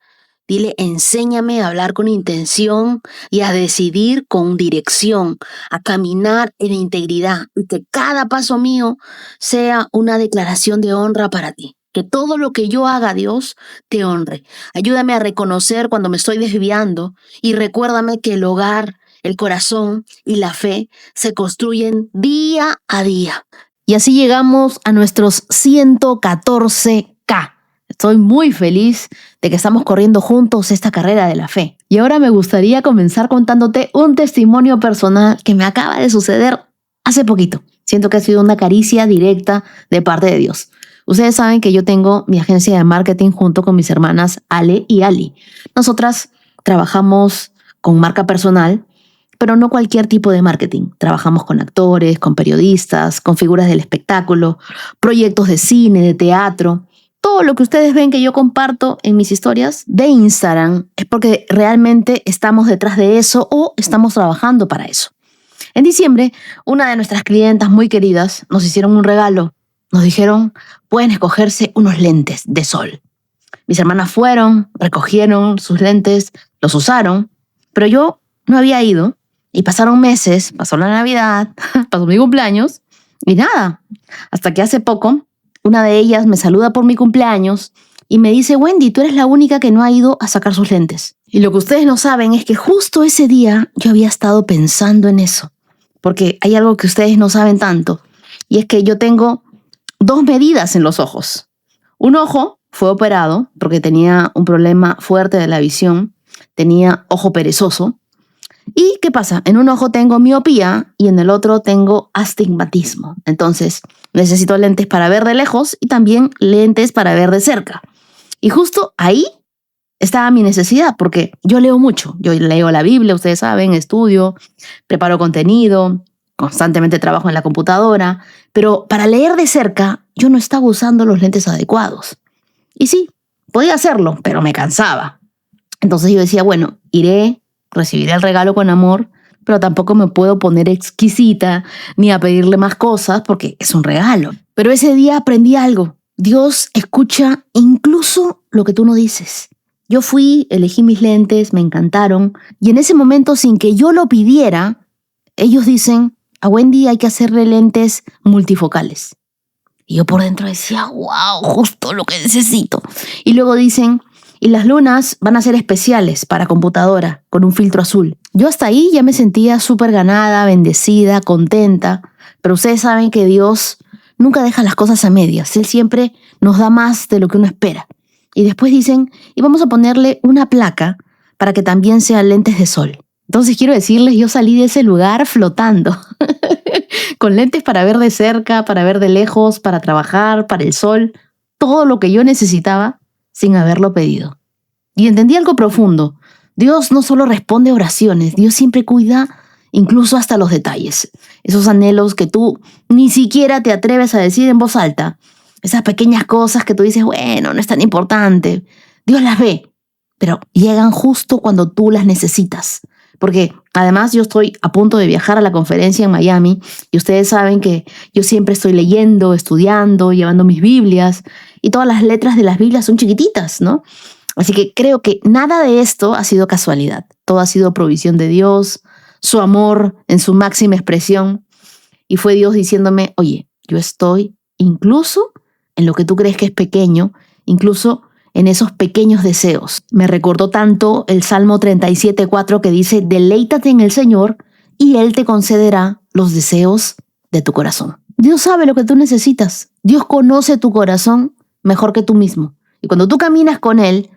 Dile, enséñame a hablar con intención y a decidir con dirección, a caminar en integridad y que cada paso mío sea una declaración de honra para ti. Que todo lo que yo haga, Dios, te honre. Ayúdame a reconocer cuando me estoy desviando y recuérdame que el hogar, el corazón y la fe se construyen día a día. Y así llegamos a nuestros 114K. Estoy muy feliz de que estamos corriendo juntos esta carrera de la fe. Y ahora me gustaría comenzar contándote un testimonio personal que me acaba de suceder hace poquito. Siento que ha sido una caricia directa de parte de Dios. Ustedes saben que yo tengo mi agencia de marketing junto con mis hermanas Ale y Ali. Nosotras trabajamos con marca personal, pero no cualquier tipo de marketing. Trabajamos con actores, con periodistas, con figuras del espectáculo, proyectos de cine, de teatro. Todo lo que ustedes ven que yo comparto en mis historias de Instagram es porque realmente estamos detrás de eso o estamos trabajando para eso. En diciembre, una de nuestras clientas muy queridas nos hicieron un regalo. Nos dijeron, pueden escogerse unos lentes de sol. Mis hermanas fueron, recogieron sus lentes, los usaron, pero yo no había ido. Y pasaron meses, pasó la Navidad, pasó mi cumpleaños y nada. Hasta que hace poco, una de ellas me saluda por mi cumpleaños y me dice, Wendy, tú eres la única que no ha ido a sacar sus lentes. Y lo que ustedes no saben es que justo ese día yo había estado pensando en eso. Porque hay algo que ustedes no saben tanto. Y es que yo tengo 2 medidas en los ojos. Un ojo fue operado porque tenía un problema fuerte de la visión. Tenía ojo perezoso. ¿Y qué pasa? En un ojo tengo miopía y en el otro tengo astigmatismo. Entonces, necesito lentes para ver de lejos y también lentes para ver de cerca. Y justo ahí estaba mi necesidad, porque yo leo mucho. Yo leo la Biblia, ustedes saben, estudio, preparo contenido, constantemente trabajo en la computadora, pero para leer de cerca yo no estaba usando los lentes adecuados. Y sí, podía hacerlo, pero me cansaba. Entonces yo decía, bueno, recibiré el regalo con amor, pero tampoco me puedo poner exquisita ni a pedirle más cosas porque es un regalo. Pero ese día aprendí algo. Dios escucha incluso lo que tú no dices. Yo elegí mis lentes, me encantaron, y en ese momento, sin que yo lo pidiera, ellos dicen, a Wendy hay que hacerle lentes multifocales. Y yo por dentro decía, wow, justo lo que necesito. Y luego dicen, y las lunas van a ser especiales para computadora, con un filtro azul. Yo hasta ahí ya me sentía súper ganada, bendecida, contenta, pero ustedes saben que Dios nunca deja las cosas a medias. Él siempre nos da más de lo que uno espera. Y después dicen, y vamos a ponerle una placa para que también sean lentes de sol. Entonces quiero decirles, yo salí de ese lugar flotando, con lentes para ver de cerca, para ver de lejos, para trabajar, para el sol, todo lo que yo necesitaba sin haberlo pedido. Y entendí algo profundo. Dios no solo responde oraciones, Dios siempre cuida incluso hasta los detalles. Esos anhelos que tú ni siquiera te atreves a decir en voz alta. Esas pequeñas cosas que tú dices, bueno, no es tan importante. Dios las ve, pero llegan justo cuando tú las necesitas. Porque además yo estoy a punto de viajar a la conferencia en Miami y ustedes saben que yo siempre estoy leyendo, estudiando, llevando mis Biblias y todas las letras de las Biblias son chiquititas, ¿no? Así que creo que nada de esto ha sido casualidad. Todo ha sido provisión de Dios, su amor en su máxima expresión. Y fue Dios diciéndome, oye, yo estoy incluso en lo que tú crees que es pequeño, incluso en esos pequeños deseos. Me recordó tanto el Salmo 37:4 que dice, deleítate en el Señor y Él te concederá los deseos de tu corazón. Dios sabe lo que tú necesitas. Dios conoce tu corazón mejor que tú mismo. Y cuando tú caminas con Él,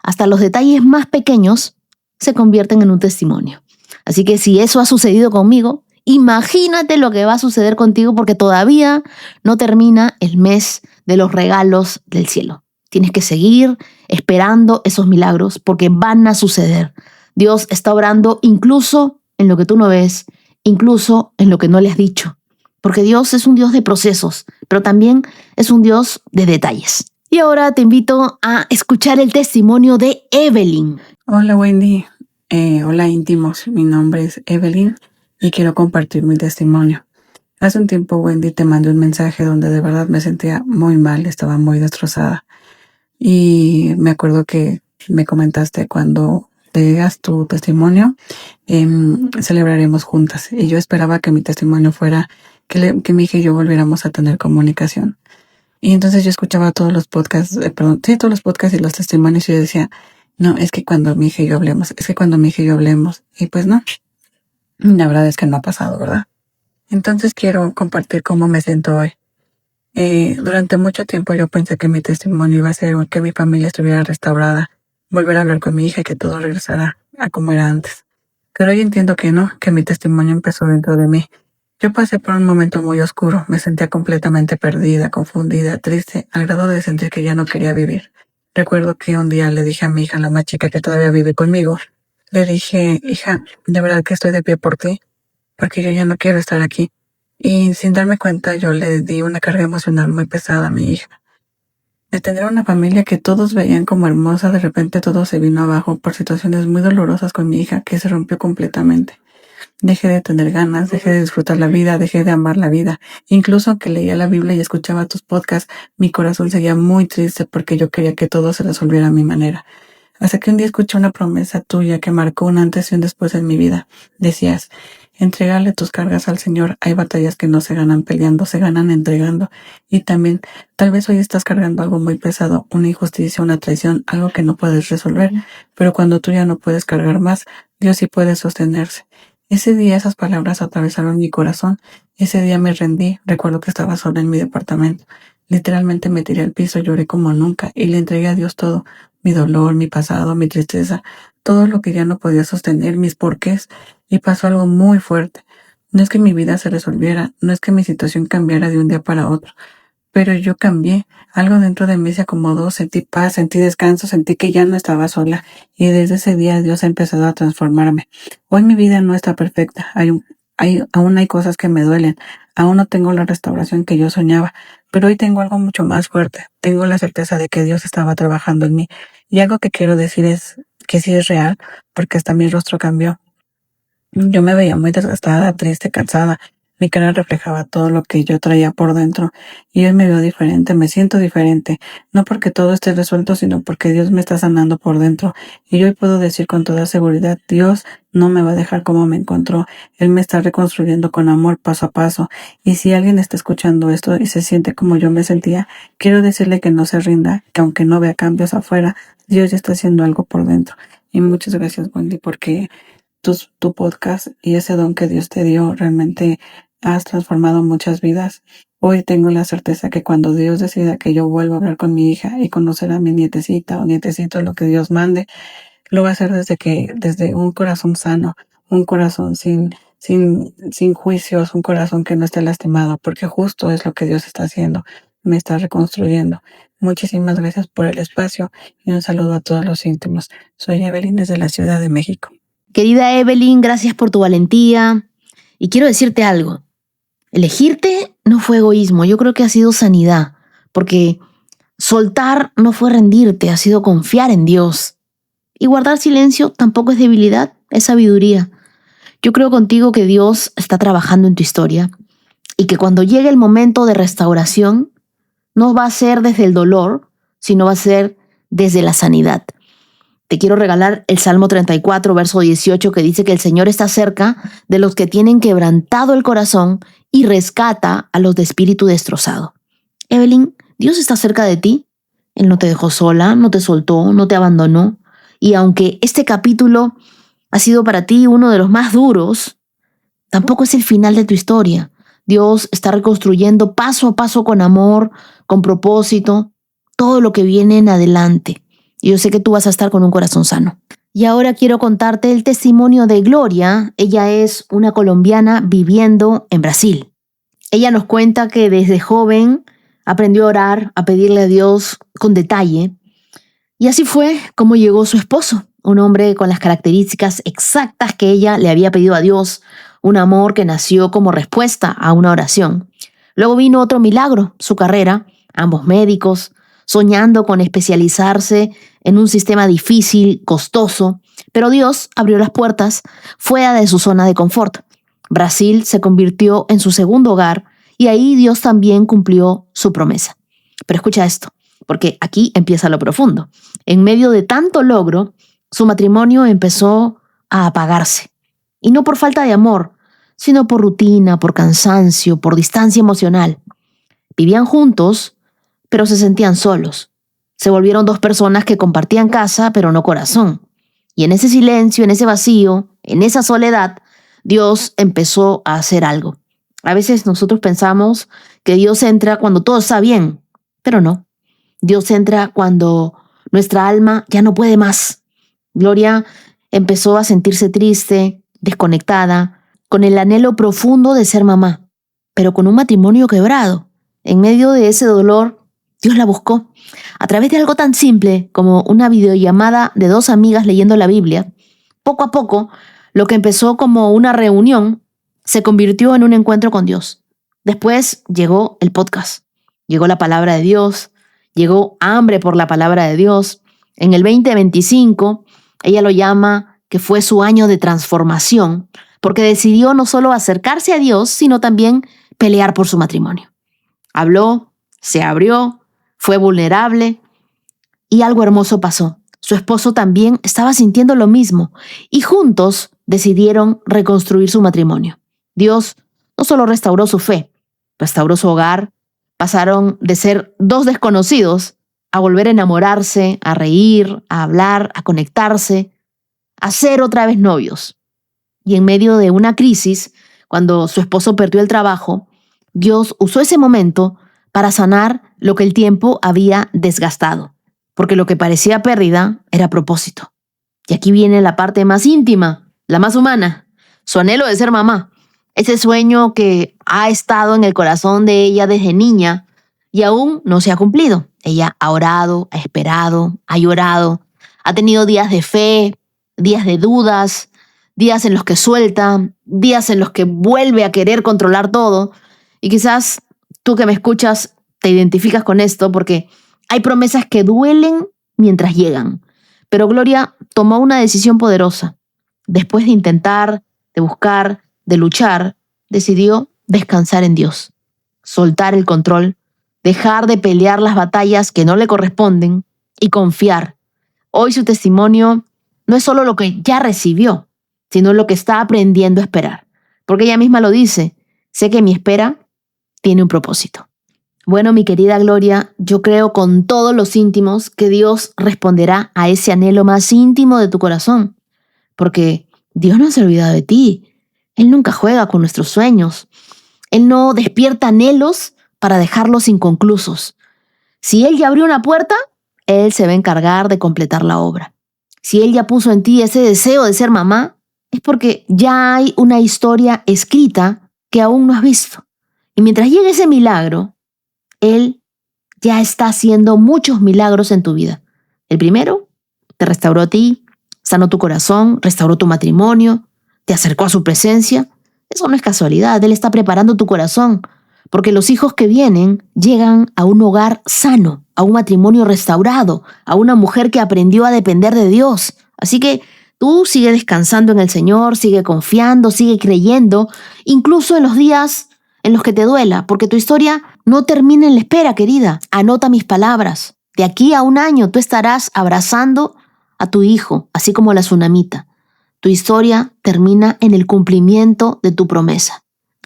hasta los detalles más pequeños se convierten en un testimonio. Así que si eso ha sucedido conmigo, imagínate lo que va a suceder contigo porque todavía no termina el mes de los regalos del cielo. Tienes que seguir esperando esos milagros porque van a suceder. Dios está obrando incluso en lo que tú no ves, incluso en lo que no le has dicho. Porque Dios es un Dios de procesos, pero también es un Dios de detalles. Y ahora te invito a escuchar el testimonio de Evelyn. Hola Wendy, hola íntimos, mi nombre es Evelyn y quiero compartir mi testimonio. Hace un tiempo, Wendy, te mandé un mensaje donde de verdad me sentía muy mal, estaba muy destrozada. Y me acuerdo que me comentaste cuando digas tu testimonio, celebraremos juntas. Y yo esperaba que mi testimonio fuera que mi hija y yo volviéramos a tener comunicación. Y entonces yo escuchaba todos los podcasts, todos los podcasts y los testimonios y yo decía, no, es que cuando mi hija y yo hablemos, Y pues no, la verdad es que no ha pasado, ¿verdad? Entonces quiero compartir cómo me siento hoy. Durante mucho tiempo yo pensé que mi testimonio iba a ser que mi familia estuviera restaurada, volver a hablar con mi hija y que todo regresara a como era antes. Pero hoy entiendo que no, que mi testimonio empezó dentro de mí. Yo pasé por un momento muy oscuro, me sentía completamente perdida, confundida, triste, al grado de sentir que ya no quería vivir. Recuerdo que un día le dije a mi hija, la más chica que todavía vive conmigo, le dije, hija, de verdad que estoy de pie por ti, porque yo ya no quiero estar aquí. Y sin darme cuenta yo le di una carga emocional muy pesada a mi hija. De tener una familia que todos veían como hermosa, de repente todo se vino abajo por situaciones muy dolorosas con mi hija que se rompió completamente. Dejé de tener ganas, dejé de disfrutar la vida, dejé de amar la vida. Incluso aunque leía la Biblia y escuchaba tus podcasts, mi corazón seguía muy triste porque yo quería que todo se resolviera a mi manera. Hasta que un día escuché una promesa tuya que marcó un antes y un después en mi vida. Decías, entrégale tus cargas al Señor. Hay batallas que no se ganan peleando, se ganan entregando. Y también, tal vez hoy estás cargando algo muy pesado, una injusticia, una traición, algo que no puedes resolver. Pero cuando tú ya no puedes cargar más, Dios sí puede sostenerse. Ese día esas palabras atravesaron mi corazón. Ese día me rendí. Recuerdo que estaba sola en mi departamento. Literalmente me tiré al piso, lloré como nunca y le entregué a Dios todo. Mi dolor, mi pasado, mi tristeza, todo lo que ya no podía sostener, mis porqués. Y pasó algo muy fuerte. No es que mi vida se resolviera, no es que mi situación cambiara de un día para otro. Pero yo cambié, algo dentro de mí se acomodó, sentí paz, sentí descanso, sentí que ya no estaba sola y desde ese día Dios ha empezado a transformarme. Hoy mi vida no está perfecta, aún hay cosas que me duelen, aún no tengo la restauración que yo soñaba, pero hoy tengo algo mucho más fuerte, tengo la certeza de que Dios estaba trabajando en mí y algo que quiero decir es que sí es real, porque hasta mi rostro cambió. Yo me veía muy desgastada, triste, cansada. Mi cara reflejaba todo lo que yo traía por dentro y hoy me veo diferente, me siento diferente, no porque todo esté resuelto, sino porque Dios me está sanando por dentro y hoy puedo decir con toda seguridad, Dios no me va a dejar como me encontró, Él me está reconstruyendo con amor paso a paso y si alguien está escuchando esto y se siente como yo me sentía, quiero decirle que no se rinda, que aunque no vea cambios afuera, Dios ya está haciendo algo por dentro y muchas gracias Wendy porque tu podcast y ese don que Dios te dio realmente has transformado muchas vidas. Hoy tengo la certeza que cuando Dios decida que yo vuelva a hablar con mi hija y conocer a mi nietecita o nietecito, lo que Dios mande, lo va a hacer desde un corazón sano, un corazón sin juicios, un corazón que no esté lastimado, porque justo es lo que Dios está haciendo, me está reconstruyendo. Muchísimas gracias por el espacio y un saludo a todos los íntimos. Soy Evelyn desde la Ciudad de México. Querida Evelyn, gracias por tu valentía. Y quiero decirte algo. Elegirte no fue egoísmo, yo creo que ha sido sanidad, porque soltar no fue rendirte, ha sido confiar en Dios. Y guardar silencio tampoco es debilidad, es sabiduría. Yo creo contigo que Dios está trabajando en tu historia y que cuando llegue el momento de restauración, no va a ser desde el dolor, sino va a ser desde la sanidad. Te quiero regalar el Salmo 34, verso 18, que dice que el Señor está cerca de los que tienen quebrantado el corazón y rescata a los de espíritu destrozado. Evelyn, Dios está cerca de ti. Él no te dejó sola, no te soltó, no te abandonó. Y aunque este capítulo ha sido para ti uno de los más duros, tampoco es el final de tu historia. Dios está reconstruyendo paso a paso con amor, con propósito, todo lo que viene en adelante. Y yo sé que tú vas a estar con un corazón sano. Y ahora quiero contarte el testimonio de Gloria. Ella es una colombiana viviendo en Brasil. Ella nos cuenta que desde joven aprendió a orar, a pedirle a Dios con detalle. Y así fue como llegó su esposo, un hombre con las características exactas que ella le había pedido a Dios, un amor que nació como respuesta a una oración. Luego vino otro milagro, su carrera, ambos médicos, soñando con especializarse en un sistema difícil, costoso, pero Dios abrió las puertas fuera de su zona de confort. Brasil se convirtió en su segundo hogar y ahí Dios también cumplió su promesa. Pero escucha esto, porque aquí empieza lo profundo. En medio de tanto logro, su matrimonio empezó a apagarse. Y no por falta de amor, sino por rutina, por cansancio, por distancia emocional. Vivían juntos, pero se sentían solos. Se volvieron dos personas que compartían casa, pero no corazón. Y en ese silencio, en ese vacío, en esa soledad, Dios empezó a hacer algo. A veces nosotros pensamos que Dios entra cuando todo está bien, pero no. Dios entra cuando nuestra alma ya no puede más. Gloria empezó a sentirse triste, desconectada, con el anhelo profundo de ser mamá, pero con un matrimonio quebrado. En medio de ese dolor, Dios la buscó. A través de algo tan simple como una videollamada de dos amigas leyendo la Biblia, poco a poco, lo que empezó como una reunión se convirtió en un encuentro con Dios. Después llegó el podcast, llegó la palabra de Dios, llegó hambre por la palabra de Dios. En el 2025, ella lo llama que fue su año de transformación, porque decidió no solo acercarse a Dios, sino también pelear por su matrimonio. Habló, se abrió, fue vulnerable y algo hermoso pasó. Su esposo también estaba sintiendo lo mismo y juntos decidieron reconstruir su matrimonio. Dios no solo restauró su fe, restauró su hogar. Pasaron de ser dos desconocidos a volver a enamorarse, a reír, a hablar, a conectarse, a ser otra vez novios. Y en medio de una crisis, cuando su esposo perdió el trabajo, Dios usó ese momento para sanar lo que el tiempo había desgastado, porque lo que parecía pérdida era propósito. Y aquí viene la parte más íntima, la más humana, su anhelo de ser mamá, ese sueño que ha estado en el corazón de ella desde niña y aún no se ha cumplido. Ella ha orado, ha esperado, ha llorado, ha tenido días de fe, días de dudas, días en los que suelta, días en los que vuelve a querer controlar todo. Y quizás tú que me escuchas te identificas con esto porque hay promesas que duelen mientras llegan. Pero Gloria tomó una decisión poderosa. Después de intentar, de buscar, de luchar, decidió descansar en Dios, soltar el control, dejar de pelear las batallas que no le corresponden y confiar. Hoy su testimonio no es solo lo que ya recibió, sino lo que está aprendiendo a esperar. Porque ella misma lo dice, sé que mi espera tiene un propósito. Bueno, mi querida Gloria, yo creo con todos los íntimos que Dios responderá a ese anhelo más íntimo de tu corazón. Porque Dios no se olvida de ti. Él nunca juega con nuestros sueños. Él no despierta anhelos para dejarlos inconclusos. Si Él ya abrió una puerta, Él se va a encargar de completar la obra. Si Él ya puso en ti ese deseo de ser mamá, es porque ya hay una historia escrita que aún no has visto. Y mientras llegue ese milagro, Él ya está haciendo muchos milagros en tu vida. El primero, te restauró a ti, sanó tu corazón, restauró tu matrimonio, te acercó a su presencia. Eso no es casualidad, Él está preparando tu corazón porque los hijos que vienen llegan a un hogar sano, a un matrimonio restaurado, a una mujer que aprendió a depender de Dios. Así que tú sigue descansando en el Señor, sigue confiando, sigue creyendo, incluso en los días en los que te duela, porque tu historia no termina en la espera, querida. Anota mis palabras. De aquí a un año tú estarás abrazando a tu hijo, así como la tsunamita. Tu historia termina en el cumplimiento de tu promesa.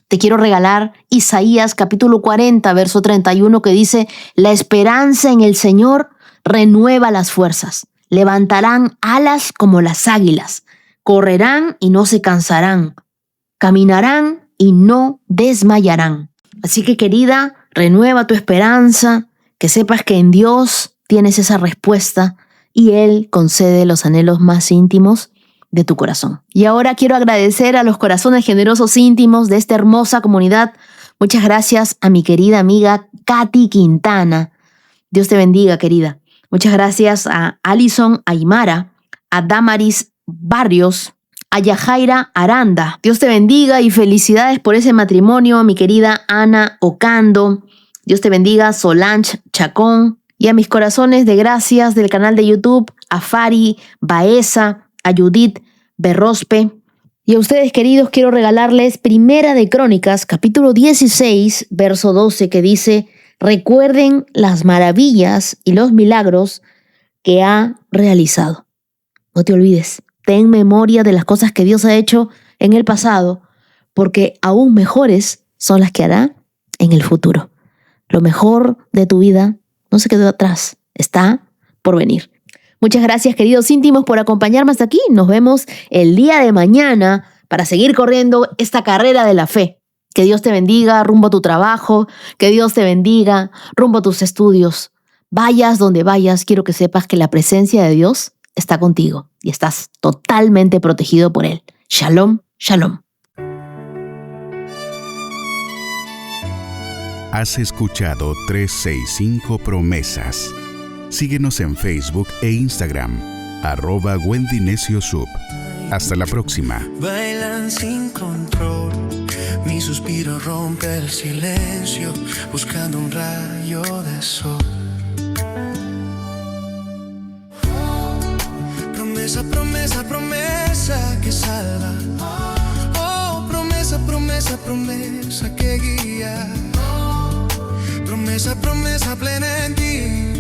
Te quiero regalar Isaías capítulo 40, verso 31, que dice: la esperanza en el Señor renueva las fuerzas. Levantarán alas como las águilas. Correrán y no se cansarán. Caminarán y no desmayarán. Así que, querida, renueva tu esperanza, que sepas que en Dios tienes esa respuesta y Él concede los anhelos más íntimos de tu corazón. Y ahora quiero agradecer a los corazones generosos íntimos de esta hermosa comunidad. Muchas gracias a mi querida amiga Katy Quintana. Dios te bendiga, querida. Muchas gracias a Alison Aymara, a Damaris Barrios, a Yajaira Aranda. Dios te bendiga y felicidades por ese matrimonio, a mi querida Ana Ocando. Dios te bendiga, Solange Chacón. Y a mis corazones de gracias del canal de YouTube, a Fari Baeza, a Judith Berrospe. Y a ustedes, queridos, quiero regalarles Primera de Crónicas, capítulo 16, verso 12, que dice: recuerden las maravillas y los milagros que ha realizado. No te olvides, ten memoria de las cosas que Dios ha hecho en el pasado, porque aún mejores son las que hará en el futuro. Lo mejor de tu vida no se quedó atrás, está por venir. Muchas gracias, queridos íntimos, por acompañarme hasta aquí. Nos vemos el día de mañana para seguir corriendo esta carrera de la fe. Que Dios te bendiga rumbo a tu trabajo, que Dios te bendiga rumbo a tus estudios. Vayas donde vayas, quiero que sepas que la presencia de Dios está contigo y estás totalmente protegido por Él. Shalom, shalom. Has escuchado 365 Promesas. Síguenos en Facebook e Instagram, @Wendy Necio Sub. Hasta la próxima. Bailan sin control, mi suspiro rompe el silencio, buscando un rayo de sol. Promesa, promesa, promesa que salva. Oh, promesa, promesa, promesa que guía. Promesa, promesa plena en ti.